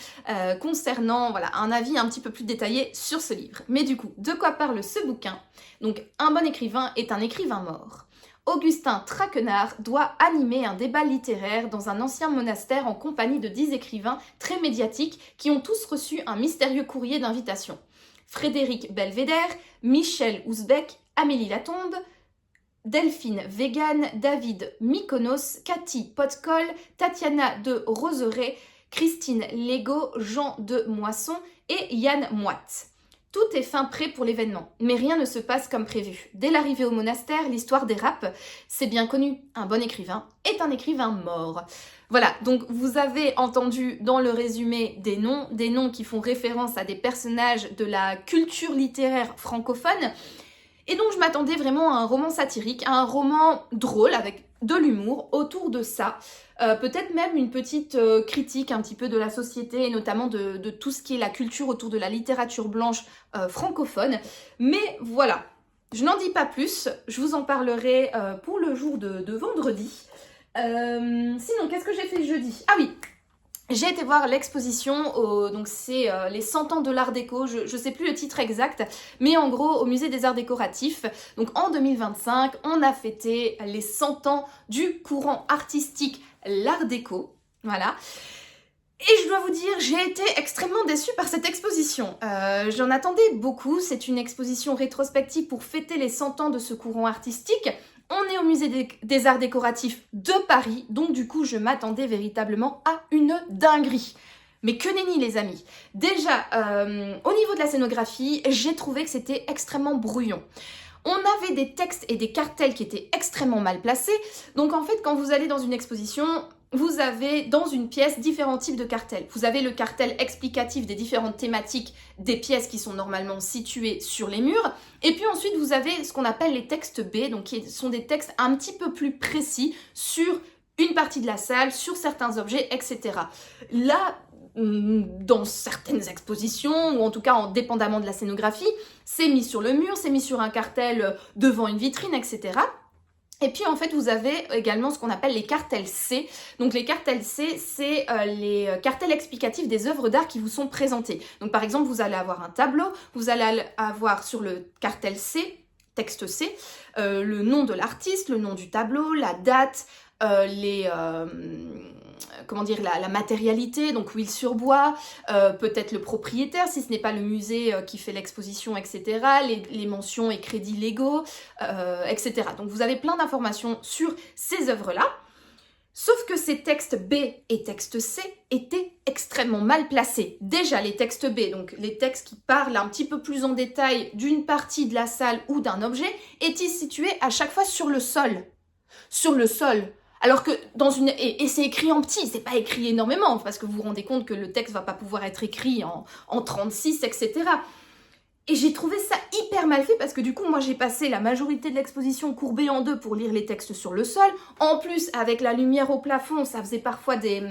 concernant voilà, un avis un petit peu plus détaillé sur ce livre. Mais du coup, de quoi parle ce bouquin? Donc, un bon écrivain est un écrivain mort. Augustin Traquenard doit animer un débat littéraire dans un ancien monastère en compagnie de 10 écrivains très médiatiques qui ont tous reçu un mystérieux courrier d'invitation. Frédéric Belvédère, Michel Ouzbek, Amélie Latombe, Delphine Vegan, David Mykonos, Cathy Potcol, Tatiana de Roseret, Christine Lego, Jean de Moisson et Yann Moite. Tout est fin prêt pour l'événement, mais rien ne se passe comme prévu. Dès l'arrivée au monastère, l'histoire dérape. C'est bien connu, un bon écrivain est un écrivain mort. Voilà, donc vous avez entendu dans le résumé des noms qui font référence à des personnages de la culture littéraire francophone. Et donc je m'attendais vraiment à un roman satirique, à un roman drôle avec de l'humour autour de ça. Peut-être même une petite critique un petit peu de la société et notamment de tout ce qui est la culture autour de la littérature blanche francophone. Mais voilà, je n'en dis pas plus, je vous en parlerai pour le jour de vendredi. Sinon, qu'est-ce que j'ai fait jeudi? Ah oui, j'ai été voir l'exposition, donc c'est les 100 ans de l'art déco, je sais plus le titre exact, mais en gros au musée des arts décoratifs. Donc en 2025, on a fêté les 100 ans du courant artistique l'art déco, voilà. Et je dois vous dire, j'ai été extrêmement déçue par cette exposition. J'en attendais beaucoup, c'est une exposition rétrospective pour fêter les 100 ans de ce courant artistique. On est au musée des arts décoratifs de Paris, donc du coup je m'attendais véritablement à une dinguerie. Mais que nenni les amis. Déjà, au niveau de la scénographie, j'ai trouvé que c'était extrêmement brouillon. On avait des textes et des cartels qui étaient extrêmement mal placés. Donc en fait, quand vous allez dans une exposition, vous avez dans une pièce différents types de cartels. Vous avez le cartel explicatif des différentes thématiques des pièces qui sont normalement situées sur les murs. Et puis ensuite, vous avez ce qu'on appelle les textes B, donc qui sont des textes un petit peu plus précis sur une partie de la salle, sur certains objets, etc. Là, dans certaines expositions, ou en tout cas dépendamment de la scénographie, c'est mis sur le mur, c'est mis sur un cartel devant une vitrine, etc. Et puis en fait vous avez également ce qu'on appelle les cartels C. Donc les cartels C, c'est les cartels explicatifs des œuvres d'art qui vous sont présentées. Donc par exemple vous allez avoir un tableau, vous allez avoir sur le cartel C, texte C, le nom de l'artiste, le nom du tableau, la date, comment dire, la matérialité, donc huile sur bois, peut-être le propriétaire si ce n'est pas le musée qui fait l'exposition, etc. Les mentions et crédits légaux, etc. Donc vous avez plein d'informations sur ces œuvres-là. Sauf que ces textes B et textes C étaient extrêmement mal placés. Déjà, les textes B, donc les textes qui parlent un petit peu plus en détail d'une partie de la salle ou d'un objet, étaient situés à chaque fois sur le sol. Sur le sol. Alors que dans une... Et c'est écrit en petit, c'est pas écrit énormément, parce que vous vous rendez compte que le texte va pas pouvoir être écrit en 36, etc. Et j'ai trouvé ça hyper mal fait, parce que du coup, moi j'ai passé la majorité de l'exposition courbée en deux pour lire les textes sur le sol. En plus, avec la lumière au plafond, ça faisait parfois des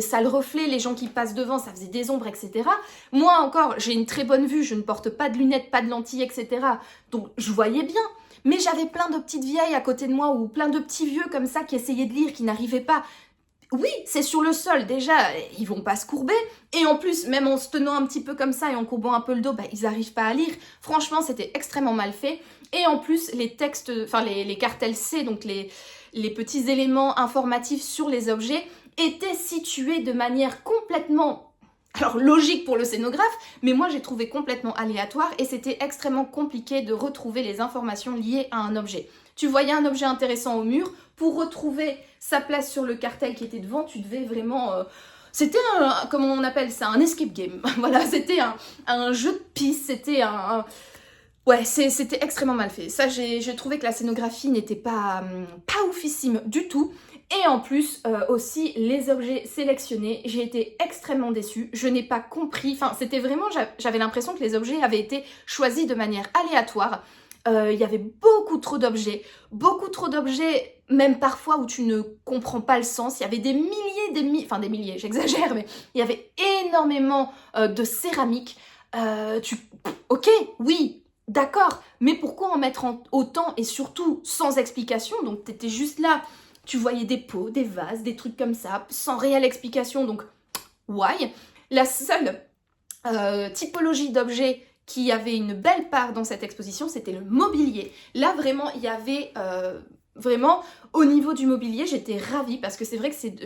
sales reflets, les gens qui passent devant, ça faisait des ombres, etc. Moi encore, j'ai une très bonne vue, je ne porte pas de lunettes, pas de lentilles, etc. Donc je voyais bien. Mais j'avais plein de petites vieilles à côté de moi ou plein de petits vieux comme ça qui essayaient de lire, qui n'arrivaient pas. Oui, c'est sur le sol, déjà, ils vont pas se courber. Et en plus, même en se tenant un petit peu comme ça et en courbant un peu le dos, ils n'arrivent pas à lire. Franchement, c'était extrêmement mal fait. Et en plus, les textes, enfin les cartels C, donc les petits éléments informatifs sur les objets, étaient situés de manière complètement... Alors logique pour le scénographe, mais moi j'ai trouvé complètement aléatoire et c'était extrêmement compliqué de retrouver les informations liées à un objet. Tu voyais un objet intéressant au mur, pour retrouver sa place sur le cartel qui était devant, tu devais vraiment... C'était comment on appelle ça, un escape game. Voilà, c'était un jeu de piste, c'était un... Ouais, c'était extrêmement mal fait. Ça, j'ai trouvé que la scénographie n'était pas oufissime du tout. Et en plus, aussi, les objets sélectionnés, j'ai été extrêmement déçue. Je n'ai pas compris, enfin, c'était vraiment, j'avais l'impression que les objets avaient été choisis de manière aléatoire. Il y avait beaucoup trop d'objets, même parfois où tu ne comprends pas le sens. Il y avait des milliers, enfin des milliers, j'exagère, mais il y avait énormément de céramique. Ok, oui, d'accord, mais pourquoi en mettre autant et surtout sans explication? Donc t'étais juste là, tu voyais des pots, des vases, des trucs comme ça, sans réelle explication, donc why? La seule typologie d'objets qui avait une belle part dans cette exposition, c'était le mobilier. Là, vraiment, il y avait... Vraiment, au niveau du mobilier, j'étais ravie parce que c'est vrai que c'est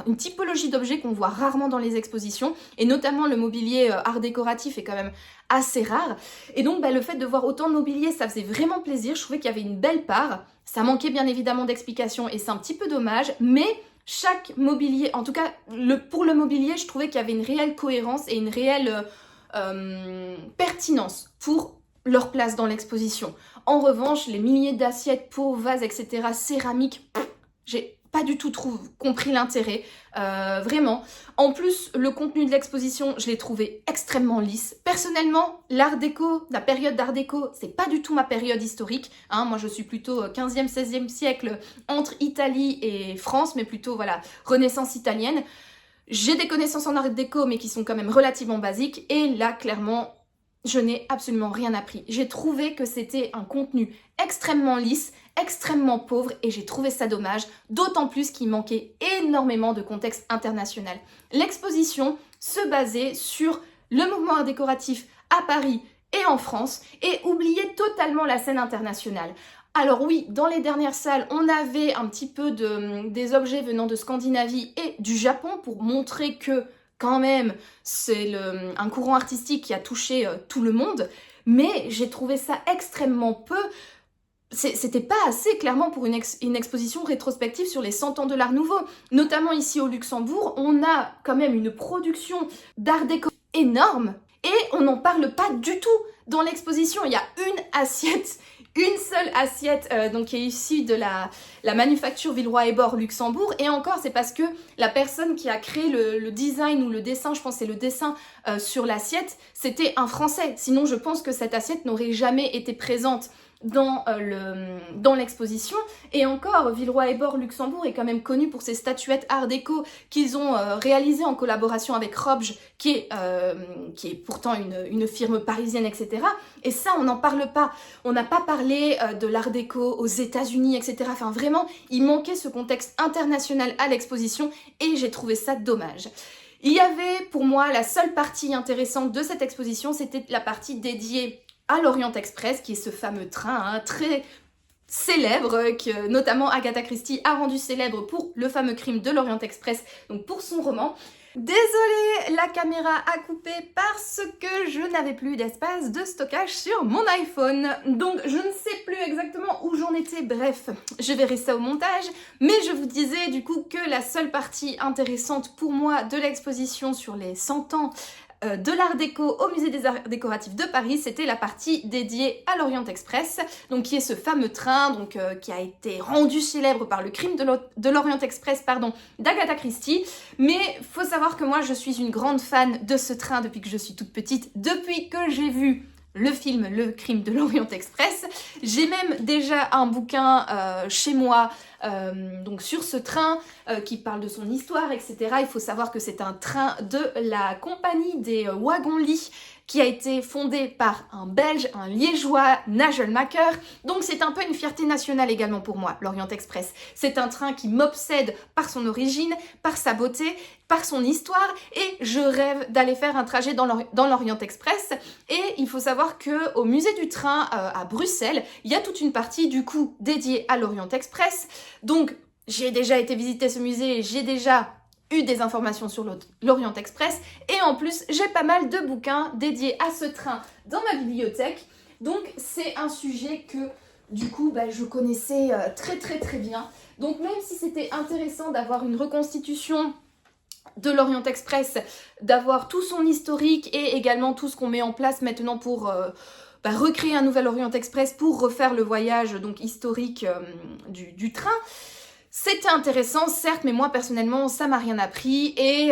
une typologie d'objets qu'on voit rarement dans les expositions et notamment le mobilier art décoratif est quand même assez rare. Et donc, le fait de voir autant de mobilier, ça faisait vraiment plaisir. Je trouvais qu'il y avait une belle part. Ça manquait bien évidemment d'explications et c'est un petit peu dommage, mais chaque mobilier, en tout cas pour le mobilier, je trouvais qu'il y avait une réelle cohérence et une réelle pertinence pour leur place dans l'exposition. En revanche, les milliers d'assiettes, pots, vases, etc., céramiques, j'ai pas du tout compris l'intérêt, vraiment. En plus, le contenu de l'exposition, je l'ai trouvé extrêmement lisse. Personnellement, l'art déco, la période d'art déco, c'est pas du tout ma période historique. Hein. Moi, je suis plutôt 15e, 16e siècle, entre Italie et France, mais plutôt, voilà, Renaissance italienne. J'ai des connaissances en art déco, mais qui sont quand même relativement basiques. Et là, clairement, je n'ai absolument rien appris. J'ai trouvé que c'était un contenu extrêmement lisse, extrêmement pauvre, et j'ai trouvé ça dommage, d'autant plus qu'il manquait énormément de contexte international. L'exposition se basait sur le mouvement art décoratif à Paris et en France, et oubliait totalement la scène internationale. Alors oui, dans les dernières salles, on avait un petit peu des objets venant de Scandinavie et du Japon pour montrer que, quand même, c'est un courant artistique qui a touché tout le monde, mais j'ai trouvé ça extrêmement peu. C'était pas assez, clairement, pour une exposition rétrospective sur les 100 ans de l'Art Nouveau. Notamment ici au Luxembourg, on a quand même une production d'art déco énorme, et on n'en parle pas du tout dans l'exposition. Il y a une seule assiette donc qui est issue de la manufacture Villeroy et Boch Luxembourg, et encore c'est parce que la personne qui a créé le design ou le dessin, je pense que c'est le dessin sur l'assiette, c'était un Français. Sinon je pense que cette assiette n'aurait jamais été présente dans l'exposition. Et encore, Villeroy et Boch Luxembourg est quand même connu pour ses statuettes art déco qu'ils ont réalisées en collaboration avec Robge, qui est pourtant une firme parisienne, etc. Et ça, on n'en parle pas. On n'a pas parlé de l'art déco aux États-Unis, etc. Enfin, vraiment, il manquait ce contexte international à l'exposition et j'ai trouvé ça dommage. Il y avait pour moi la seule partie intéressante de cette exposition, c'était la partie dédiée à l'Orient Express, qui est ce fameux train très célèbre, que notamment Agatha Christie a rendu célèbre pour le fameux crime de l'Orient Express, donc pour son roman. Désolée, la caméra a coupé parce que je n'avais plus d'espace de stockage sur mon iPhone. Donc je ne sais plus exactement où j'en étais, bref, je verrai ça au montage. Mais je vous disais du coup que la seule partie intéressante pour moi de l'exposition sur les 100 ans de l'art déco au musée des arts décoratifs de Paris, c'était la partie dédiée à l'Orient Express, donc qui est ce fameux train donc, qui a été rendu célèbre par le crime de l'Orient Express d'Agatha Christie. Mais faut savoir que moi je suis une grande fan de ce train depuis que je suis toute petite, depuis que j'ai vu le film Le crime de l'Orient Express. J'ai même déjà un bouquin chez moi donc sur ce train qui parle de son histoire, etc. Il faut savoir que c'est un train de la compagnie des wagons-lits qui a été fondé par un Belge, un Liégeois, Nigel Maker. Donc c'est un peu une fierté nationale également pour moi, l'Orient Express. C'est un train qui m'obsède par son origine, par sa beauté, par son histoire, et je rêve d'aller faire un trajet dans l'Orient Express. Et il faut savoir qu'au musée du train à Bruxelles, il y a toute une partie du coup dédiée à l'Orient Express. Donc j'ai déjà été visiter ce musée, j'ai déjà eu des informations sur l'Orient Express, et en plus j'ai pas mal de bouquins dédiés à ce train dans ma bibliothèque. Donc c'est un sujet que du coup je connaissais très bien. Donc même si c'était intéressant d'avoir une reconstitution de l'Orient Express, d'avoir tout son historique et également tout ce qu'on met en place maintenant pour recréer un nouvel Orient Express pour refaire le voyage donc historique du train. C'était intéressant, certes, mais moi personnellement, ça m'a rien appris et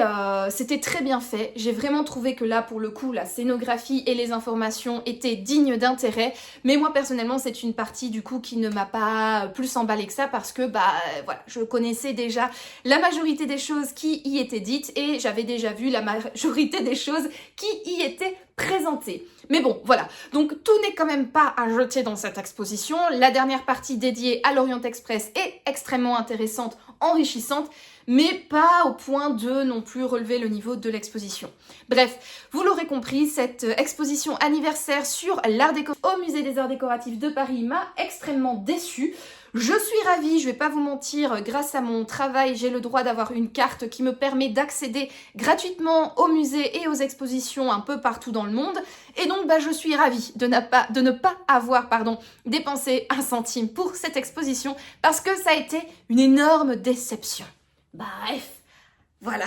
c'était très bien fait. J'ai vraiment trouvé que là, pour le coup, la scénographie et les informations étaient dignes d'intérêt. Mais moi personnellement, c'est une partie du coup qui ne m'a pas plus emballée que ça parce que voilà, je connaissais déjà la majorité des choses qui y étaient dites et j'avais déjà vu la majorité des choses qui y étaient présentées. Mais bon, voilà. Donc tout n'est quand même pas à jeter dans cette exposition. La dernière partie dédiée à l'Orient Express est extrêmement intéressante, enrichissante, mais pas au point de non plus relever le niveau de l'exposition. Bref, vous l'aurez compris, cette exposition anniversaire sur l'art déco au Musée des Arts Décoratifs de Paris m'a extrêmement déçue. Je suis ravie, je vais pas vous mentir, grâce à mon travail, j'ai le droit d'avoir une carte qui me permet d'accéder gratuitement au musée et aux expositions un peu partout dans le monde. Et donc, je suis ravie de ne pas avoir dépensé un centime pour cette exposition parce que ça a été une énorme déception. Bref, voilà.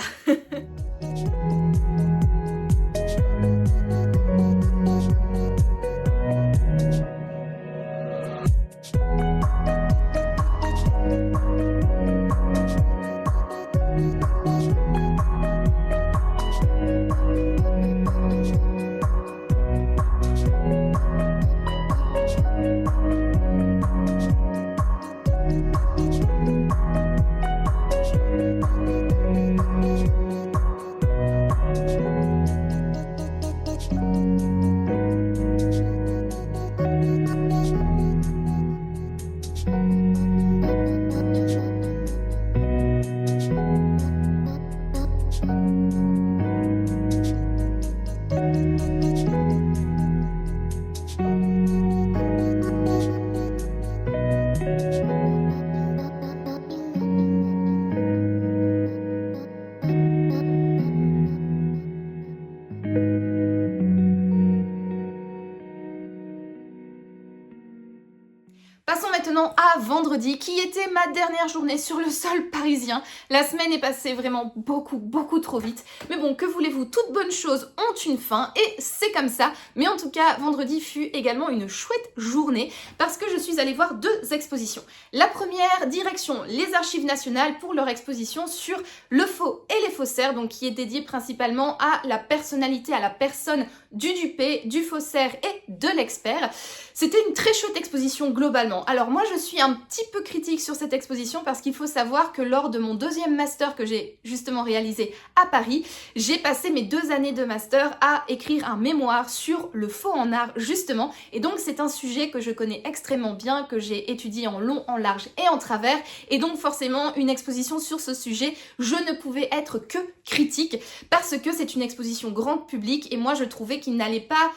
Passons maintenant à vendredi, qui était ma dernière journée sur le sol parisien. La semaine est passée vraiment beaucoup trop vite. Mais bon, que voulez-vous, toutes bonnes choses ont une fin et c'est comme ça. Mais en tout cas, vendredi fut également une chouette journée parce que je suis allée voir 2 expositions. La première, direction les Archives nationales pour leur exposition sur le faux et les faussaires, donc qui est dédiée principalement à la personnalité, à la personne du dupé, du faussaire et de l'expert. C'était une très chouette exposition globalement. Alors moi je suis un petit peu critique sur cette exposition parce qu'il faut savoir que lors de mon 2e master que j'ai justement réalisé à Paris, j'ai passé mes 2 années de master à écrire un mémoire sur le faux en art justement, et donc c'est un sujet que je connais extrêmement bien, que j'ai étudié en long, en large et en travers, et donc forcément une exposition sur ce sujet, je ne pouvais être que critique parce que c'est une exposition grand public et moi je trouvais qu'il n'allait pas...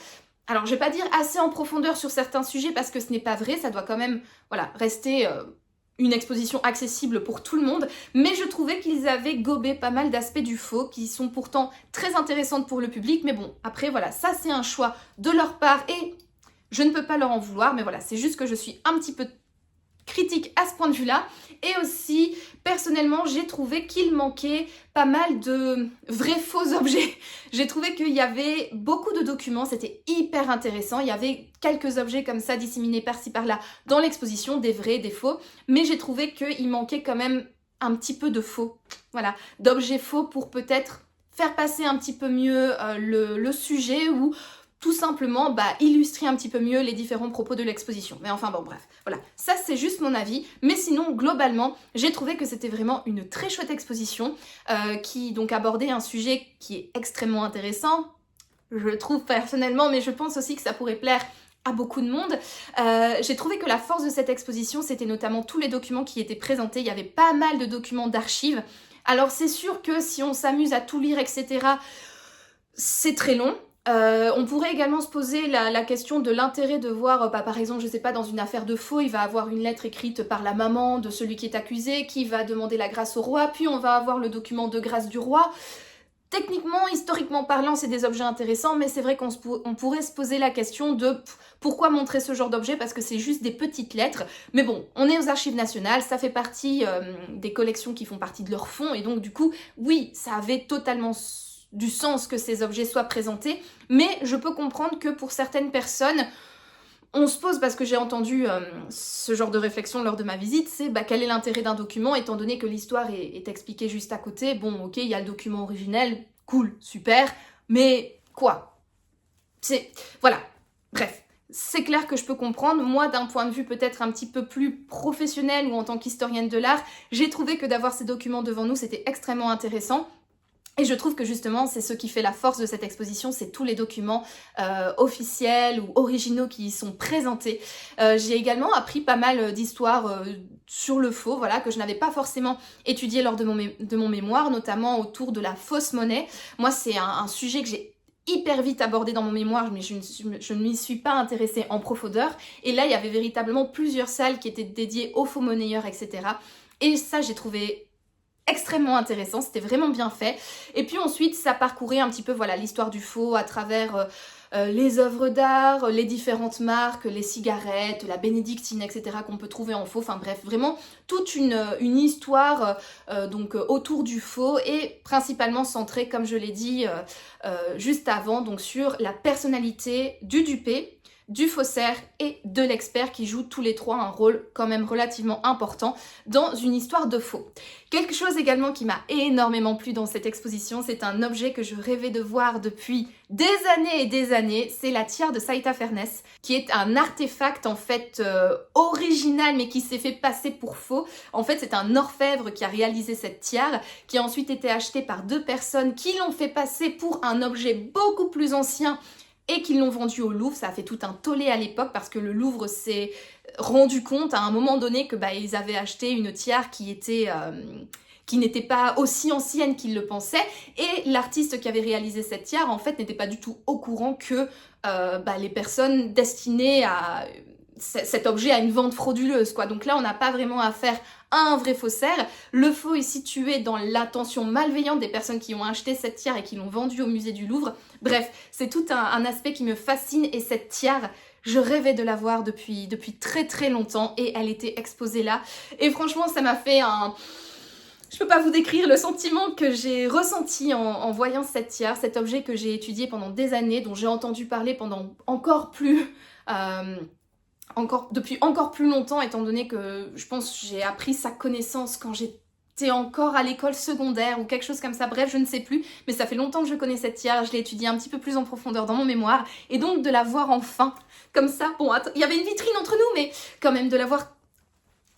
Alors, je vais pas dire assez en profondeur sur certains sujets parce que ce n'est pas vrai, ça doit quand même rester une exposition accessible pour tout le monde, mais je trouvais qu'ils avaient gobé pas mal d'aspects du faux qui sont pourtant très intéressantes pour le public, mais bon, après voilà, ça c'est un choix de leur part et je ne peux pas leur en vouloir, mais voilà, c'est juste que je suis un petit peu critique à ce point de vue-là. Et aussi, personnellement, j'ai trouvé qu'il manquait pas mal de vrais faux objets. J'ai trouvé qu'il y avait beaucoup de documents, c'était hyper intéressant. Il y avait quelques objets comme ça disséminés par-ci par-là dans l'exposition, des vrais, des faux. Mais j'ai trouvé qu'il manquait quand même un petit peu de faux. Voilà, d'objets faux pour peut-être faire passer un petit peu mieux le sujet ou... tout simplement illustrer un petit peu mieux les différents propos de l'exposition. Mais enfin bon bref, voilà, ça c'est juste mon avis, mais sinon globalement j'ai trouvé que c'était vraiment une très chouette exposition qui donc abordait un sujet qui est extrêmement intéressant, je trouve personnellement, mais je pense aussi que ça pourrait plaire à beaucoup de monde. J'ai trouvé que la force de cette exposition c'était notamment tous les documents qui étaient présentés, il y avait pas mal de documents d'archives. Alors c'est sûr que si on s'amuse à tout lire etc, c'est très long. On pourrait également se poser la question de l'intérêt de voir, par exemple, je sais pas, dans une affaire de faux, il va avoir une lettre écrite par la maman de celui qui est accusé, qui va demander la grâce au roi, puis on va avoir le document de grâce du roi. Techniquement, historiquement parlant, c'est des objets intéressants, mais c'est vrai qu'on pourrait se poser la question de pourquoi montrer ce genre d'objet, parce que c'est juste des petites lettres. Mais bon, on est aux Archives nationales, ça fait partie des collections qui font partie de leur fonds, et donc du coup, oui, ça avait totalement du sens que ces objets soient présentés, mais je peux comprendre que pour certaines personnes, on se pose, parce que j'ai entendu ce genre de réflexion lors de ma visite, c'est quel est l'intérêt d'un document étant donné que l'histoire est expliquée juste à côté. Bon, ok, il y a le document originel, cool, super, mais quoi? Voilà, bref. C'est clair que je peux comprendre, moi d'un point de vue peut-être un petit peu plus professionnel ou en tant qu'historienne de l'art, j'ai trouvé que d'avoir ces documents devant nous c'était extrêmement intéressant. Et je trouve que justement, c'est ce qui fait la force de cette exposition, c'est tous les documents officiels ou originaux qui y sont présentés. J'ai également appris pas mal d'histoires sur le faux, voilà, que je n'avais pas forcément étudié lors de mon mémoire, notamment autour de la fausse monnaie. Moi, c'est un sujet que j'ai hyper vite abordé dans mon mémoire, mais je ne m'y suis pas intéressée en profondeur. Et là, il y avait véritablement plusieurs salles qui étaient dédiées aux faux monnayeurs, etc. Et ça, j'ai trouvé extrêmement intéressant, c'était vraiment bien fait. Et puis ensuite, ça parcourait un petit peu voilà l'histoire du faux à travers les œuvres d'art, les différentes marques, les cigarettes, la bénédictine, etc. qu'on peut trouver en faux. Enfin bref, vraiment toute une histoire donc autour du faux et principalement centrée, comme je l'ai dit juste avant, donc sur la personnalité du dupé, du faussaire et de l'expert qui jouent tous les trois un rôle quand même relativement important dans une histoire de faux. Quelque chose également qui m'a énormément plu dans cette exposition, c'est un objet que je rêvais de voir depuis des années et des années, c'est la tiare de Saïta Fernès, qui est un artefact en fait original mais qui s'est fait passer pour faux. En fait, c'est un orfèvre qui a réalisé cette tiare, qui a ensuite été achetée par deux personnes qui l'ont fait passer pour un objet beaucoup plus ancien et qu'ils l'ont vendu au Louvre. Ça a fait tout un tollé à l'époque parce que le Louvre s'est rendu compte à un moment donné que ils avaient acheté une tiare qui n'était pas aussi ancienne qu'ils le pensaient, et l'artiste qui avait réalisé cette tiare en fait n'était pas du tout au courant que les personnes destinées à cet objet à une vente frauduleuse, quoi. Donc là, on n'a pas vraiment affaire à un vrai faussaire. Le faux est situé dans l'intention malveillante des personnes qui ont acheté cette tiare et qui l'ont vendue au musée du Louvre. Bref, c'est tout un aspect qui me fascine, et cette tiare, je rêvais de la voir depuis très très longtemps, et elle était exposée là. Et franchement, ça m'a fait un... Je peux pas vous décrire le sentiment que j'ai ressenti en voyant cette tiare, cet objet que j'ai étudié pendant des années, dont j'ai entendu parler pendant depuis encore plus longtemps, étant donné que je pense que j'ai appris sa connaissance quand j'étais encore à l'école secondaire ou quelque chose comme ça, bref, je ne sais plus, mais ça fait longtemps que je connais cette tiare, je l'ai étudiée un petit peu plus en profondeur dans mon mémoire, et donc de la voir enfin, comme ça, bon, il y avait une vitrine entre nous, mais quand même de la voir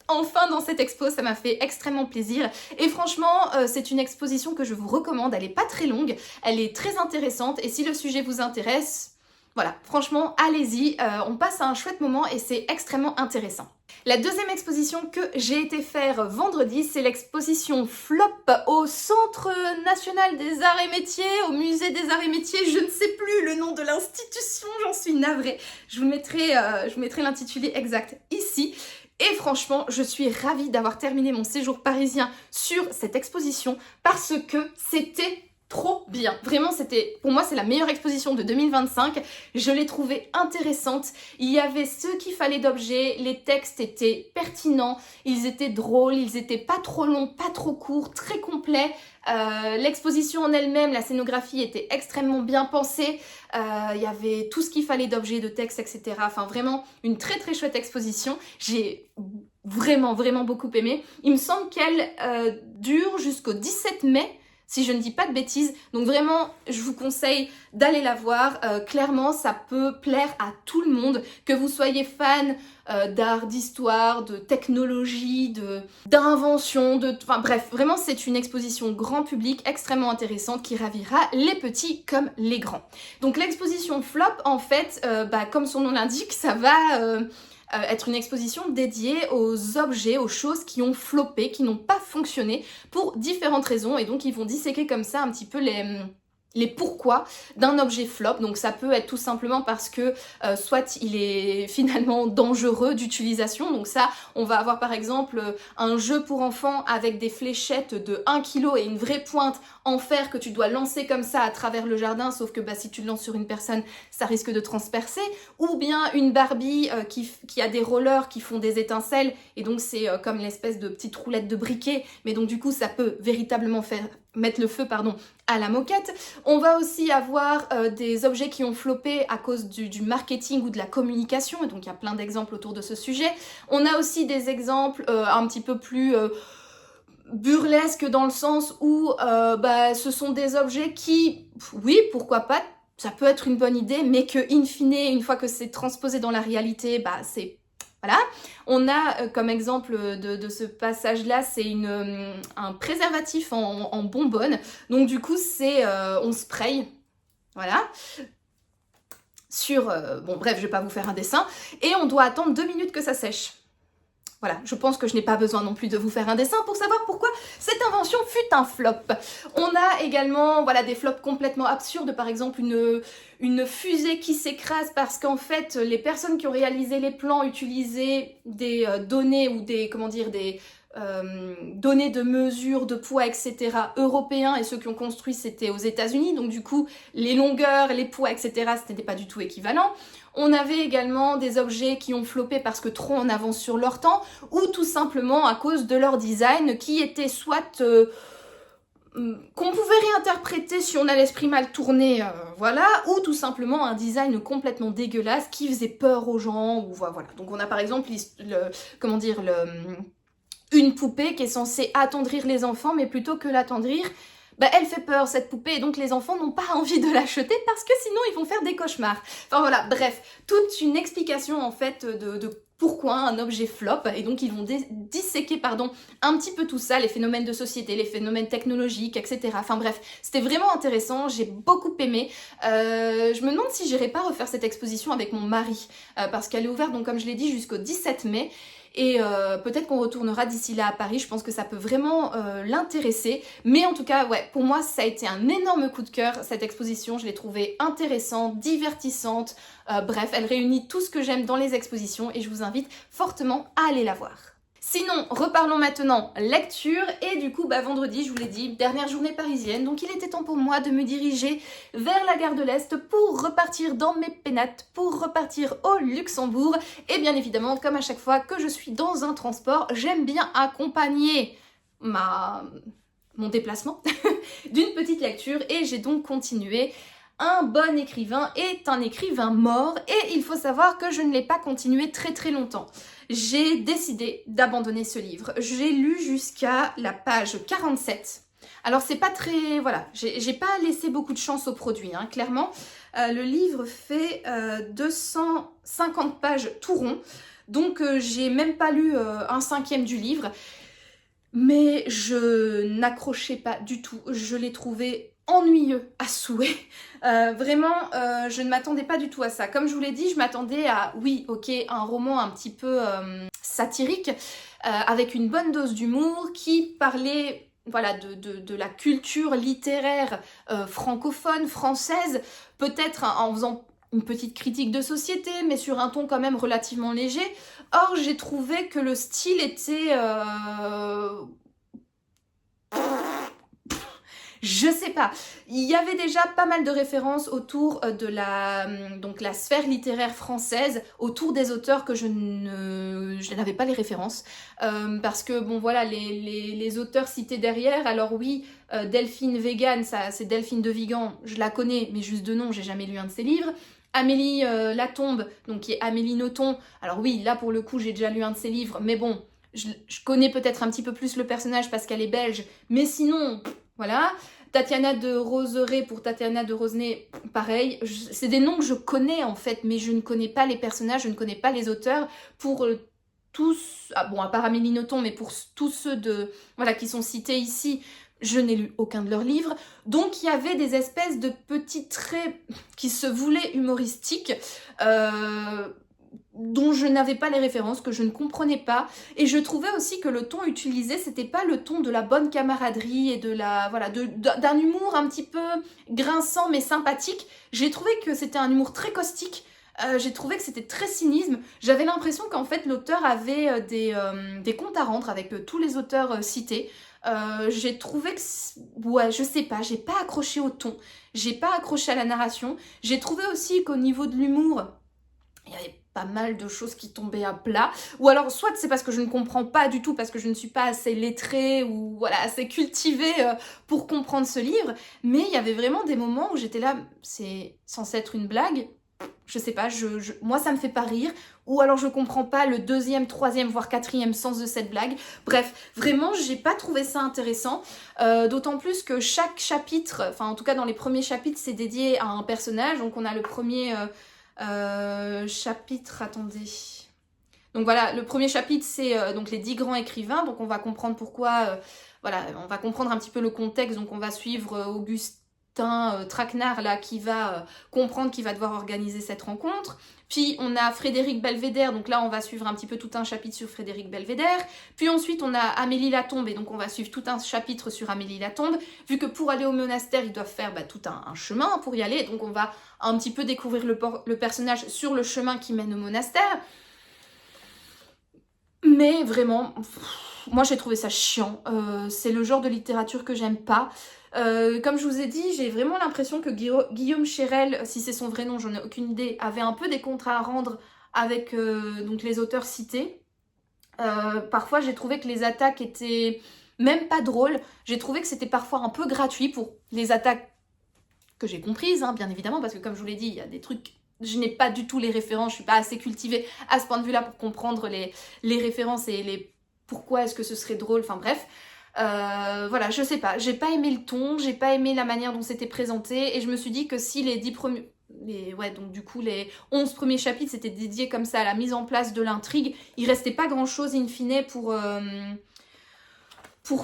enfin dans cette expo, ça m'a fait extrêmement plaisir. Et franchement, c'est une exposition que je vous recommande, elle est pas très longue, elle est très intéressante, et si le sujet vous intéresse, voilà, franchement, allez-y, on passe à un chouette moment et c'est extrêmement intéressant. La deuxième exposition que j'ai été faire vendredi, c'est l'exposition Flop au Centre National des Arts et Métiers, au Musée des Arts et Métiers, je ne sais plus le nom de l'institution, j'en suis navrée. Je vous mettrai l'intitulé exact ici. Et franchement, je suis ravie d'avoir terminé mon séjour parisien sur cette exposition parce que c'était trop bien. Vraiment, pour moi, c'est la meilleure exposition de 2025. Je l'ai trouvée intéressante. Il y avait ce qu'il fallait d'objets. Les textes étaient pertinents. Ils étaient drôles. Ils étaient pas trop longs, pas trop courts, très complets. L'exposition en elle-même, la scénographie était extrêmement bien pensée. Il y avait tout ce qu'il fallait d'objets, de textes, etc. Enfin, vraiment, une très très chouette exposition. J'ai vraiment beaucoup aimé. Il me semble qu'elle dure jusqu'au 17 mai. Si je ne dis pas de bêtises, donc vraiment, je vous conseille d'aller la voir. Clairement, ça peut plaire à tout le monde, que vous soyez fan d'art, d'histoire, de technologie, d'invention, enfin bref, vraiment, c'est une exposition grand public extrêmement intéressante qui ravira les petits comme les grands. Donc l'exposition Flop, en fait, comme son nom l'indique, ça va... être une exposition dédiée aux objets, aux choses qui ont floppé, qui n'ont pas fonctionné pour différentes raisons, et donc ils vont disséquer comme ça un petit peu les pourquoi d'un objet flop. Donc ça peut être tout simplement parce que soit il est finalement dangereux d'utilisation, donc ça on va avoir par exemple un jeu pour enfants avec des fléchettes de 1 kg et une vraie pointe en fer que tu dois lancer comme ça à travers le jardin, sauf que si tu le lances sur une personne ça risque de transpercer, ou bien une Barbie qui a des rollers qui font des étincelles, et donc c'est comme l'espèce de petite roulette de briquet, mais donc du coup ça peut véritablement faire mettre le feu, pardon, à la moquette. On va aussi avoir des objets qui ont floppé à cause du marketing ou de la communication, et donc il y a plein d'exemples autour de ce sujet. On a aussi des exemples un petit peu plus burlesques dans le sens où ce sont des objets qui, oui, pourquoi pas, ça peut être une bonne idée, mais que in fine, une fois que c'est transposé dans la réalité, c'est... Voilà. On a comme exemple de ce passage-là, c'est un préservatif en bonbonne. Donc du coup, c'est on spray, voilà, sur... bon bref, je vais pas vous faire un dessin. Et on doit attendre 2 minutes que ça sèche. Voilà, je pense que je n'ai pas besoin non plus de vous faire un dessin pour savoir pourquoi cette invention fut un flop. On a également des flops complètement absurdes, par exemple une fusée qui s'écrase parce qu'en fait les personnes qui ont réalisé les plans utilisaient des données ou des données de mesure, de poids, etc. européens, et ceux qui ont construit c'était aux États-Unis, donc du coup les longueurs, les poids, etc. ce n'était pas du tout équivalent. On avait également des objets qui ont floppé parce que trop en avance sur leur temps, ou tout simplement à cause de leur design qui était soit qu'on pouvait réinterpréter si on a l'esprit mal tourné, voilà, ou tout simplement un design complètement dégueulasse qui faisait peur aux gens, ou voilà. Donc on a par exemple une poupée qui est censée attendrir les enfants, mais plutôt que l'attendrir, elle fait peur cette poupée, et donc les enfants n'ont pas envie de l'acheter parce que sinon ils vont faire des cauchemars. Enfin voilà, bref, toute une explication en fait de pourquoi un objet flop, et donc ils vont disséquer un petit peu tout ça, les phénomènes de société, les phénomènes technologiques, etc. Enfin bref, c'était vraiment intéressant, j'ai beaucoup aimé. Je me demande si j'irai pas refaire cette exposition avec mon mari, parce qu'elle est ouverte, donc comme je l'ai dit, jusqu'au 17 mai. Et peut-être qu'on retournera d'ici là à Paris, je pense que ça peut vraiment l'intéresser. Mais en tout cas, ouais, pour moi, ça a été un énorme coup de cœur, cette exposition. Je l'ai trouvée intéressante, divertissante. Bref, elle réunit tout ce que j'aime dans les expositions et je vous invite fortement à aller la voir. Sinon, reparlons maintenant lecture, et du coup, vendredi, je vous l'ai dit, dernière journée parisienne, donc il était temps pour moi de me diriger vers la gare de l'Est pour repartir dans mes pénates, pour repartir au Luxembourg, et bien évidemment, comme à chaque fois que je suis dans un transport, j'aime bien accompagner mon déplacement d'une petite lecture, et j'ai donc continué. Un bon écrivain est un écrivain mort, et il faut savoir que je ne l'ai pas continué très très longtemps. J'ai décidé d'abandonner ce livre. J'ai lu jusqu'à la page 47. Alors c'est pas très... Voilà, j'ai pas laissé beaucoup de chance au produit, hein, clairement. Le livre fait 250 pages tout rond, donc j'ai même pas lu un cinquième du livre. Mais je n'accrochais pas du tout, je l'ai trouvé ennuyeux à souhait. Vraiment, je ne m'attendais pas du tout à ça. Comme je vous l'ai dit, je m'attendais à, oui, ok, un roman un petit peu satirique, avec une bonne dose d'humour, qui parlait de la culture littéraire francophone, française, peut-être en faisant une petite critique de société, mais sur un ton quand même relativement léger. Or, j'ai trouvé que le style était... Je sais pas. Il y avait déjà pas mal de références autour de la sphère littéraire française, autour des auteurs que je n'avais pas les références. Parce que, bon voilà, les auteurs cités derrière, alors oui, Delphine Vegan, ça c'est Delphine de Vigan, je la connais, mais juste de nom, j'ai jamais lu un de ses livres. Amélie Latombe, donc qui est Amélie Nothomb, alors oui, là pour le coup j'ai déjà lu un de ses livres, mais bon, je connais peut-être un petit peu plus le personnage parce qu'elle est belge, mais sinon, voilà. Tatiana de Roseraie pour Tatiana de Rosenay, pareil, c'est des noms que je connais en fait, mais je ne connais pas les personnages, je ne connais pas les auteurs. Pour tous, à part Amélie Nothomb, mais pour tous ceux qui sont cités ici, je n'ai lu aucun de leurs livres. Donc il y avait des espèces de petits traits qui se voulaient humoristiques, dont je n'avais pas les références, que je ne comprenais pas. Et je trouvais aussi que le ton utilisé, c'était pas le ton de la bonne camaraderie et d'un humour un petit peu grinçant mais sympathique. J'ai trouvé que c'était un humour très caustique. J'ai trouvé que c'était très cynisme. J'avais l'impression qu'en fait l'auteur avait des comptes à rendre avec tous les auteurs cités. J'ai trouvé que... Ouais, je sais pas, j'ai pas accroché au ton. J'ai pas accroché à la narration. J'ai trouvé aussi qu'au niveau de l'humour, il y avait pas mal de choses qui tombaient à plat. Ou alors, soit c'est parce que je ne comprends pas du tout, parce que je ne suis pas assez lettrée ou voilà, assez cultivée pour comprendre ce livre. Mais il y avait vraiment des moments où j'étais là, c'est censé être une blague. Je sais pas, moi ça me fait pas rire. Ou alors je comprends pas le deuxième, troisième, voire quatrième sens de cette blague. Bref, vraiment, j'ai pas trouvé ça intéressant. D'autant plus que chaque chapitre, enfin en tout cas dans les premiers chapitres, c'est dédié à un personnage. Donc on a le premier chapitre, attendez. Donc voilà, le premier chapitre, c'est donc les 10 grands écrivains. Donc on va comprendre pourquoi, voilà, on va comprendre un petit peu le contexte. Donc on va suivre Augustin Traquenard là qui va comprendre qu'il va devoir organiser cette rencontre. Puis on a Frédéric Belvédère, donc là on va suivre un petit peu tout un chapitre sur Frédéric Belvédère. Puis ensuite on a Amélie Latombe, et donc on va suivre tout un chapitre sur Amélie Latombe, vu que pour aller au monastère ils doivent faire tout un chemin pour y aller, donc on va un petit peu découvrir le personnage sur le chemin qui mène au monastère. Mais vraiment, moi j'ai trouvé ça chiant, c'est le genre de littérature que j'aime pas. Comme je vous ai dit, j'ai vraiment l'impression que Guillaume Cherel, si c'est son vrai nom, j'en ai aucune idée, avait un peu des contrats à rendre avec donc les auteurs cités. Parfois j'ai trouvé que les attaques étaient même pas drôles, j'ai trouvé que c'était parfois un peu gratuit pour les attaques que j'ai comprises, hein, bien évidemment, parce que comme je vous l'ai dit, il y a des trucs, je n'ai pas du tout les références, je suis pas assez cultivée à ce point de vue-là pour comprendre les références et les pourquoi est-ce que ce serait drôle, enfin bref. Voilà, je sais pas, j'ai pas aimé le ton, j'ai pas aimé la manière dont c'était présenté, et je me suis dit que si les 10 premiers... ouais, donc du coup, les 11 premiers chapitres c'était dédié comme ça à la mise en place de l'intrigue, il restait pas grand-chose in fine pour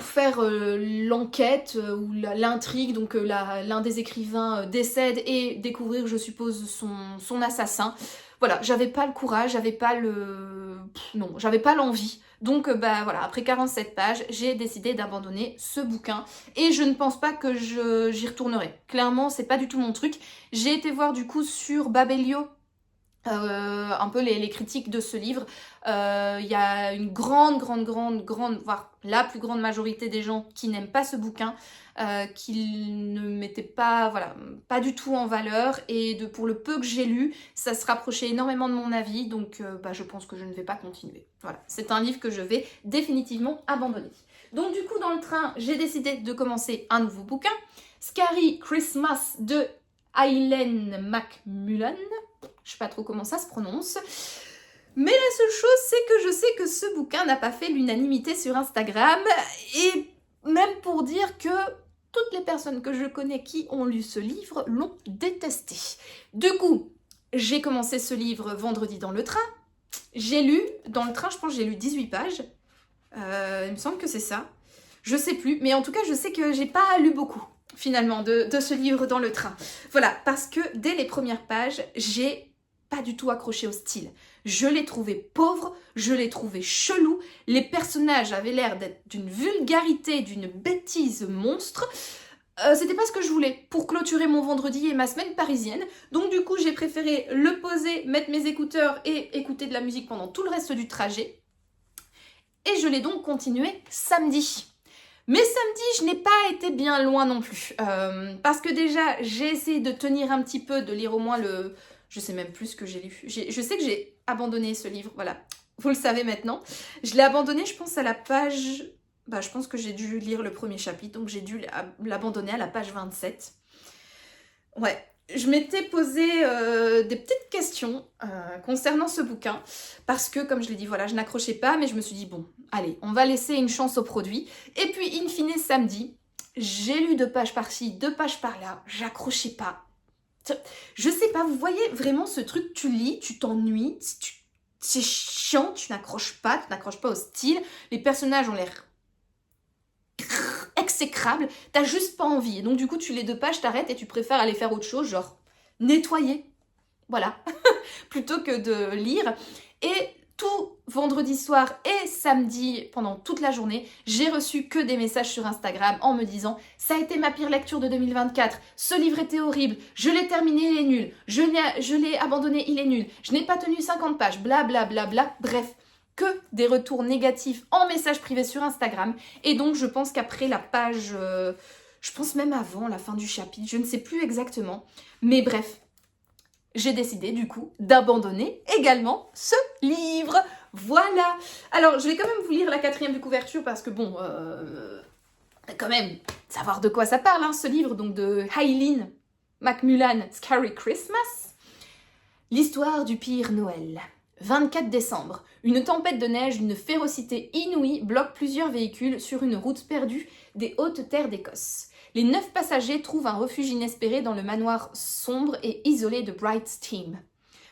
faire l'enquête ou l'intrigue, donc l'un des écrivains décède et découvrir, je suppose, son assassin. Voilà, j'avais pas le courage, j'avais pas le... non, j'avais pas l'envie. Donc bah voilà, après 47 pages, j'ai décidé d'abandonner ce bouquin et je ne pense pas que j'y retournerai. Clairement, c'est pas du tout mon truc. J'ai été voir du coup sur Babelio un peu les critiques de ce livre. Il y a une grande, voire la plus grande majorité des gens qui n'aiment pas ce bouquin, qui ne mettaient pas, voilà, pas du tout en valeur, et pour le peu que j'ai lu, ça se rapprochait énormément de mon avis, donc bah, je pense que je ne vais pas continuer. Voilà, c'est un livre que je vais définitivement abandonner. Donc du coup, dans le train, j'ai décidé de commencer un nouveau bouquin, Scary Christmas de Aileen McMullen. Je sais pas trop comment ça se prononce. Mais la seule chose, c'est que je sais que ce bouquin n'a pas fait l'unanimité sur Instagram. Et même pour dire que toutes les personnes que je connais qui ont lu ce livre l'ont détesté. Du coup, j'ai commencé ce livre vendredi dans le train. J'ai lu, dans le train, je pense que j'ai lu 18 pages. Il me semble que c'est ça. Je sais plus, mais en tout cas, je sais que j'ai pas lu beaucoup, finalement, de ce livre dans le train. Voilà, parce que dès les premières pages, j'ai pas du tout accroché au style. Je l'ai trouvé pauvre, je l'ai trouvé chelou, les personnages avaient l'air d'être d'une vulgarité, d'une bêtise monstre. C'était pas ce que je voulais pour clôturer mon vendredi et ma semaine parisienne. Donc du coup, j'ai préféré le poser, mettre mes écouteurs et écouter de la musique pendant tout le reste du trajet. Et je l'ai donc continué samedi. Mais samedi, je n'ai pas été bien loin non plus. Parce que déjà, j'ai essayé de tenir un petit peu, de lire au moins le... Je sais même plus ce que j'ai lu. Je sais que j'ai abandonné ce livre, voilà. Vous le savez maintenant. Je l'ai abandonné, je pense, à la page... Bah, je pense que j'ai dû lire le premier chapitre, donc j'ai dû l'abandonner à la page 27. Ouais. Je m'étais posé des petites questions concernant ce bouquin, parce que, comme je l'ai dit, voilà, je n'accrochais pas, mais je me suis dit, bon, allez, on va laisser une chance au produit. Et puis, in fine, samedi, j'ai lu 2 pages par-ci, 2 pages par-là, j'accrochais pas. Je sais pas, vous voyez vraiment ce truc, tu lis, tu t'ennuies, c'est chiant, tu n'accroches pas au style, les personnages ont l'air exécrable, t'as juste pas envie. Et donc du coup, tu lis 2 pages, t'arrêtes et tu préfères aller faire autre chose, genre nettoyer. Voilà. Plutôt que de lire. Et tout vendredi soir et samedi, pendant toute la journée, j'ai reçu que des messages sur Instagram en me disant « Ça a été ma pire lecture de 2024, ce livre était horrible, je l'ai terminé, il est nul, je l'ai abandonné, il est nul, je n'ai pas tenu 50 pages, bla bla bla bla, bref. » Que des retours négatifs en message privé sur Instagram. Et donc, je pense qu'après la page... je pense même avant la fin du chapitre, je ne sais plus exactement. Mais bref, j'ai décidé du coup d'abandonner également ce livre. Voilà. Alors, je vais quand même vous lire la 4e de couverture parce que bon, quand même, savoir de quoi ça parle, hein, ce livre, donc de Eileen McMullan, Scary Christmas. L'histoire du pire Noël. 24 décembre. Une tempête de neige d'une férocité inouïe bloque plusieurs véhicules sur une route perdue des hautes terres d'Écosse. Les 9 passagers trouvent un refuge inespéré dans le manoir sombre et isolé de Bright's Team.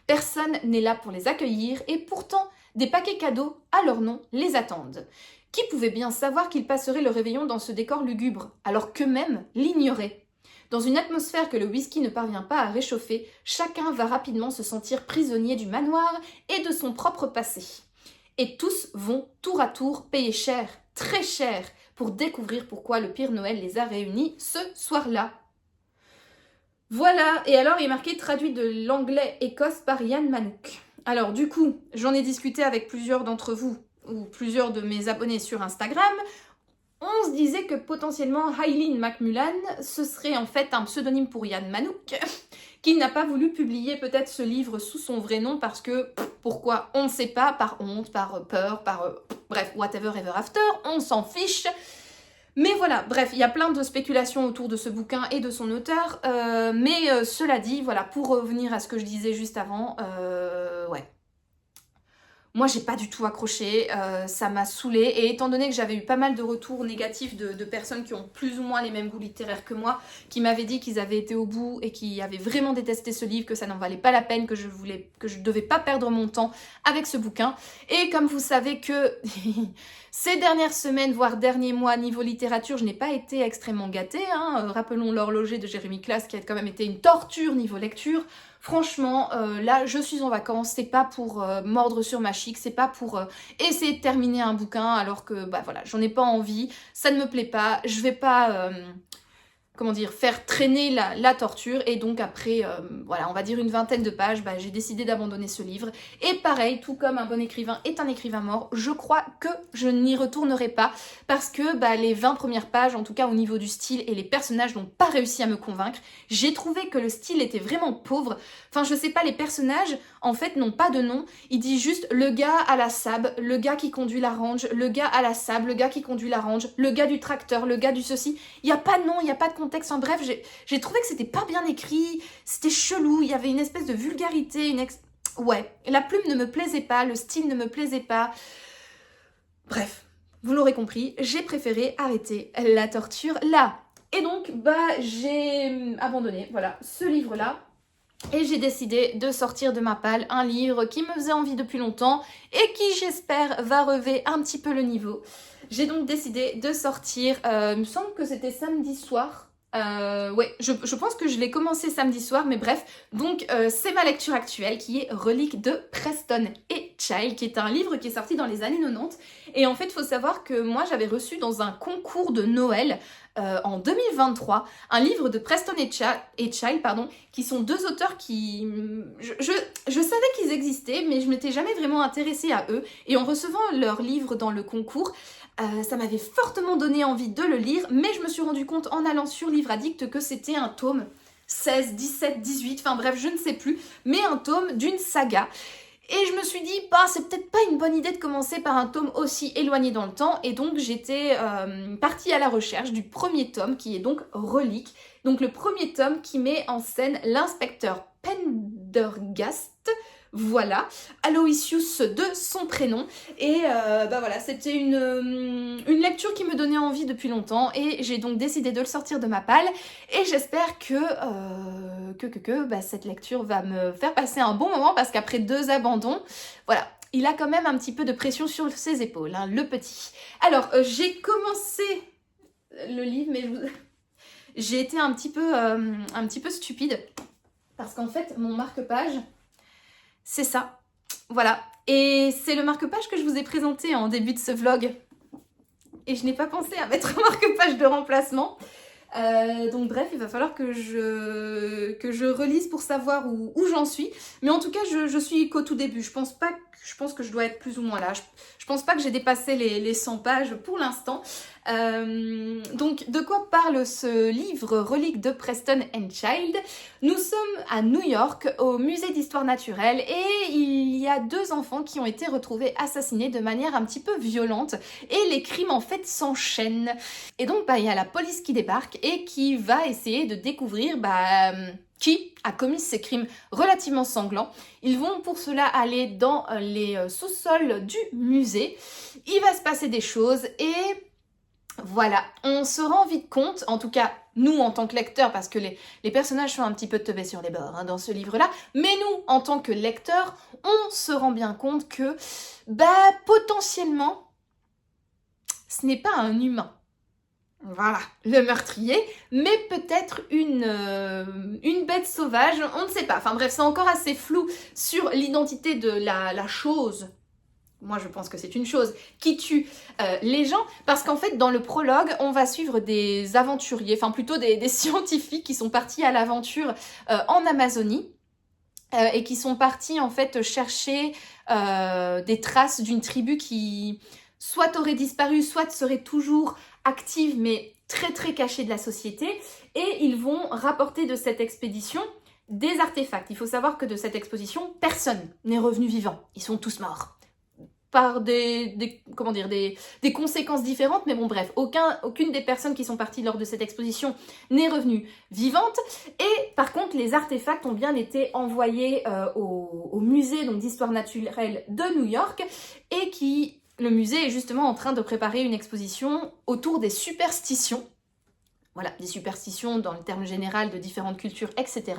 Personne n'est là pour les accueillir et pourtant, des paquets cadeaux à leur nom les attendent. Qui pouvait bien savoir qu'ils passeraient le réveillon dans ce décor lugubre, alors qu'eux-mêmes l'ignoraient? Dans une atmosphère que le whisky ne parvient pas à réchauffer, chacun va rapidement se sentir prisonnier du manoir et de son propre passé. Et tous vont tour à tour payer cher, très cher, pour découvrir pourquoi le pire Noël les a réunis ce soir-là. Voilà, et alors il est marqué traduit de l'anglais Écosse par Yann Manouk. Alors du coup, j'en ai discuté avec plusieurs d'entre vous, ou plusieurs de mes abonnés sur Instagram. On se disait que potentiellement Eileen McMullan, ce serait en fait un pseudonyme pour Yann Manouk, qui n'a pas voulu publier peut-être ce livre sous son vrai nom parce que, pourquoi, on ne sait pas, par honte, par peur, bref, whatever ever after, on s'en fiche. Mais voilà, bref, il y a plein de spéculations autour de ce bouquin et de son auteur, mais cela dit, voilà, pour revenir à ce que je disais juste avant, ouais. Moi, j'ai pas du tout accroché, ça m'a saoulée. Et étant donné que j'avais eu pas mal de retours négatifs de personnes qui ont plus ou moins les mêmes goûts littéraires que moi, qui m'avaient dit qu'ils avaient été au bout et qui avaient vraiment détesté ce livre, que ça n'en valait pas la peine, que je devais pas perdre mon temps avec ce bouquin. Et comme vous savez que ces dernières semaines, voire derniers mois, niveau littérature, je n'ai pas été extrêmement gâtée. Hein. Rappelons L'Horloger de Jérémy Classe, qui a quand même été une torture niveau lecture. Franchement, là, je suis en vacances, c'est pas pour mordre sur ma chic, c'est pas pour essayer de terminer un bouquin alors que, bah voilà, j'en ai pas envie, ça ne me plaît pas, je vais pas, comment dire, faire traîner la torture, et donc après, voilà, on va dire une vingtaine de pages, bah, j'ai décidé d'abandonner ce livre. Et pareil, tout comme un bon écrivain est un écrivain mort, je crois que je n'y retournerai pas, parce que bah, les 20 premières pages, en tout cas au niveau du style, et les personnages n'ont pas réussi à me convaincre. J'ai trouvé que le style était vraiment pauvre. Enfin, je sais pas, les personnages, en fait, n'ont pas de nom. Il dit juste le gars à la sab, le gars qui conduit la range, le gars à la sab, le gars qui conduit la range, le gars du tracteur, le gars du ceci. Il n'y a pas de nom, il n'y a pas de contexte. En bref, j'ai trouvé que c'était pas bien écrit, c'était chelou, il y avait une espèce de vulgarité, ouais, la plume ne me plaisait pas, le style ne me plaisait pas. Bref, vous l'aurez compris, j'ai préféré arrêter la torture là. Et donc, bah, j'ai abandonné, voilà, ce livre-là. Et j'ai décidé de sortir de ma palle un livre qui me faisait envie depuis longtemps et qui, j'espère, va relever un petit peu le niveau. J'ai donc décidé de sortir, il me semble que c'était samedi soir. Ouais, je pense que je l'ai commencé samedi soir, mais bref. Donc, c'est ma lecture actuelle qui est Reliques de Preston et Child, qui est un livre qui est sorti dans les années 90. Et en fait, il faut savoir que moi, j'avais reçu dans un concours de Noël en 2023 un livre de Preston et Child, pardon, qui sont 2 auteurs qui... Je savais qu'ils existaient, mais je m'étais jamais vraiment intéressée à eux. Et en recevant leur livre dans le concours, ça m'avait fortement donné envie de le lire, mais je me suis rendu compte en allant sur Livre Addict que c'était un tome 16, 17, 18, enfin bref, je ne sais plus, mais un tome d'une saga. Et je me suis dit, bah, c'est peut-être pas une bonne idée de commencer par un tome aussi éloigné dans le temps, et donc j'étais partie à la recherche du premier tome, qui est donc Reliques. Donc le premier tome qui met en scène l'inspecteur Pendergast, voilà, Aloysius de son prénom. Et bah voilà, c'était une lecture qui me donnait envie depuis longtemps, et j'ai donc décidé de le sortir de ma palle, et j'espère que bah, cette lecture va me faire passer un bon moment, parce qu'après 2 abandons, voilà, il a quand même un petit peu de pression sur ses épaules, hein, le petit. Alors, j'ai commencé le livre, mais j'ai été un petit peu stupide, parce qu'en fait, mon marque-page, c'est ça, voilà. Et c'est le marque-page que je vous ai présenté en début de ce vlog. Et je n'ai pas pensé à mettre un marque-page de remplacement. Donc bref, il va falloir que je relise pour savoir où j'en suis. Mais en tout cas, je suis qu'au tout début. Je pense que je dois être plus ou moins là. Je pense pas que j'ai dépassé les 100 pages pour l'instant. Donc, de quoi parle ce livre Reliques de Preston and Child? Nous sommes à New York, au musée d'histoire naturelle, et il y a 2 enfants qui ont été retrouvés assassinés de manière un petit peu violente, et les crimes en fait s'enchaînent. Et donc, il y a la police qui débarque et qui va essayer de découvrir qui a commis ces crimes relativement sanglants. Ils vont pour cela aller dans les sous-sols du musée. Il va se passer des choses et voilà, on se rend vite compte, en tout cas nous en tant que lecteurs, parce que les personnages sont un petit peu teubés sur les bords dans ce livre-là, mais nous en tant que lecteurs, on se rend bien compte que potentiellement ce n'est pas un humain. Voilà, le meurtrier, mais peut-être une bête sauvage, on ne sait pas. Enfin bref, c'est encore assez flou sur l'identité de la chose. Moi, je pense que c'est une chose qui tue les gens, parce qu'en fait, dans le prologue, on va suivre des aventuriers, enfin plutôt des scientifiques qui sont partis à l'aventure en Amazonie et qui sont partis en fait chercher des traces d'une tribu qui soit aurait disparu, soit serait toujours active, mais très très cachée de la société, et ils vont rapporter de cette expédition des artefacts. Il faut savoir que de cette exposition, personne n'est revenu vivant. Ils sont tous morts. Par des conséquences différentes, mais bon bref, aucune des personnes qui sont parties lors de cette exposition n'est revenue vivante, et par contre les artefacts ont bien été envoyés au musée d'histoire naturelle de New York, et le musée est justement en train de préparer une exposition autour des superstitions. Voilà, des superstitions dans le terme général de différentes cultures, etc.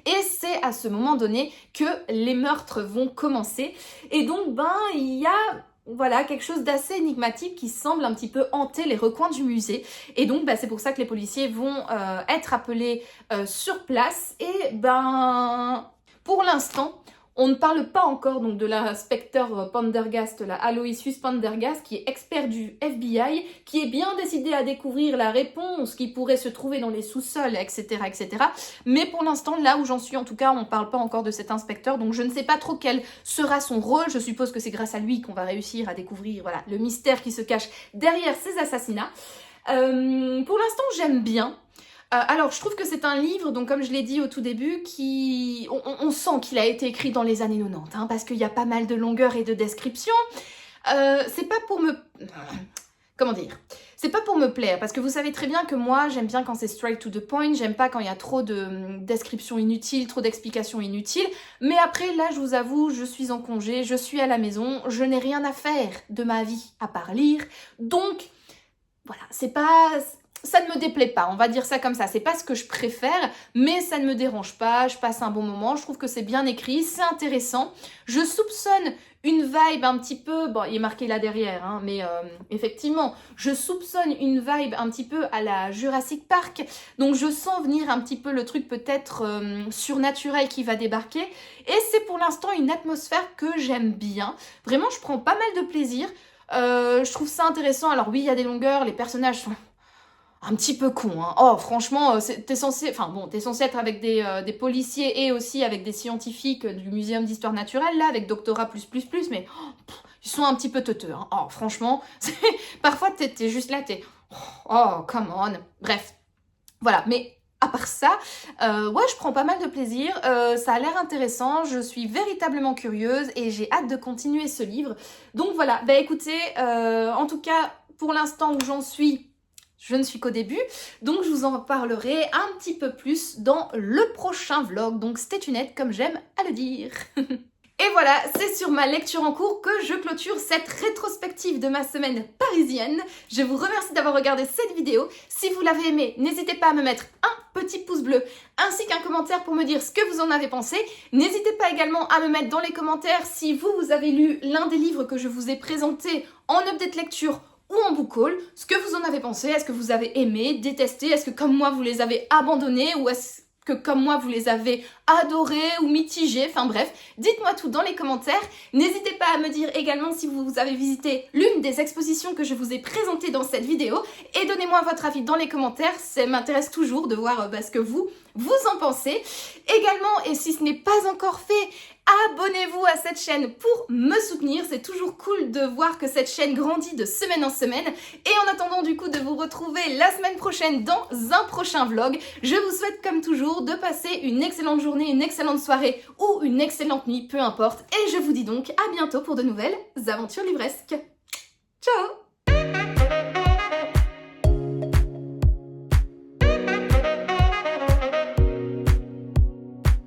Et c'est à ce moment donné que les meurtres vont commencer. Et donc, il y a quelque chose d'assez énigmatique qui semble un petit peu hanter les recoins du musée. Et donc, c'est pour ça que les policiers vont être appelés sur place. Et pour l'instant, on ne parle pas encore donc de l'inspecteur Pendergast, la Aloysius Pendergast, qui est expert du FBI, qui est bien décidé à découvrir la réponse qui pourrait se trouver dans les sous-sols, etc., etc. Mais pour l'instant, là où j'en suis, en tout cas, on ne parle pas encore de cet inspecteur, donc je ne sais pas trop quel sera son rôle. Je suppose que c'est grâce à lui qu'on va réussir à découvrir le mystère qui se cache derrière ces assassinats. Pour l'instant, j'aime bien. Alors, je trouve que c'est un livre, donc comme je l'ai dit au tout début, on sent qu'il a été écrit dans les années 90, parce qu'il y a pas mal de longueur et de description. C'est pas pour me... Comment dire ? C'est pas pour me plaire, parce que vous savez très bien que moi, j'aime bien quand c'est straight to the point, j'aime pas quand il y a trop de descriptions inutiles, trop d'explications inutiles, mais après, là, je vous avoue, je suis en congé, je suis à la maison, je n'ai rien à faire de ma vie à part lire, donc, voilà, c'est pas... Ça ne me déplaît pas, on va dire ça comme ça. C'est pas ce que je préfère, mais ça ne me dérange pas. Je passe un bon moment, je trouve que c'est bien écrit, c'est intéressant. Je soupçonne une vibe un petit peu... Bon, il est marqué là derrière, mais effectivement, je soupçonne une vibe un petit peu à la Jurassic Park. Donc, je sens venir un petit peu le truc peut-être surnaturel qui va débarquer. Et c'est pour l'instant une atmosphère que j'aime bien. Vraiment, je prends pas mal de plaisir. Je trouve ça intéressant. Alors oui, il y a des longueurs, les personnages sont... un petit peu con, Oh, franchement, t'es censé être avec des policiers et aussi avec des scientifiques du Muséum d'Histoire Naturelle, là, avec doctorat plus, mais ils sont un petit peu teuteux, Oh, franchement, parfois, t'es juste là, oh, come on. Bref, voilà, mais... À part ça, je prends pas mal de plaisir, ça a l'air intéressant, je suis véritablement curieuse et j'ai hâte de continuer ce livre. Donc voilà, écoutez, en tout cas, pour l'instant où j'en suis, je ne suis qu'au début, donc je vous en parlerai un petit peu plus dans le prochain vlog, donc stay tuned comme j'aime à le dire. Et voilà, c'est sur ma lecture en cours que je clôture cette rétrospective de ma semaine parisienne. Je vous remercie d'avoir regardé cette vidéo. Si vous l'avez aimée, n'hésitez pas à me mettre un petit pouce bleu ainsi qu'un commentaire pour me dire ce que vous en avez pensé. N'hésitez pas également à me mettre dans les commentaires si vous avez lu l'un des livres que je vous ai présenté en update lecture ou en book haul, ce que vous en avez pensé. Est-ce que vous avez aimé, détesté, est-ce que comme moi vous les avez abandonnés, ou est-ce que comme moi vous les avez adorés ou mitigés, enfin bref, dites-moi tout dans les commentaires. N'hésitez pas à me dire également si vous avez visité l'une des expositions que je vous ai présentées dans cette vidéo, et donnez-moi votre avis dans les commentaires, ça m'intéresse toujours de voir ce que vous en pensez. Également, et si ce n'est pas encore fait, abonnez-vous à cette chaîne pour me soutenir. C'est toujours cool de voir que cette chaîne grandit de semaine en semaine. Et en attendant du coup de vous retrouver la semaine prochaine dans un prochain vlog, je vous souhaite comme toujours de passer une excellente journée, une excellente soirée ou une excellente nuit, peu importe. Et je vous dis donc à bientôt pour de nouvelles aventures livresques. Ciao!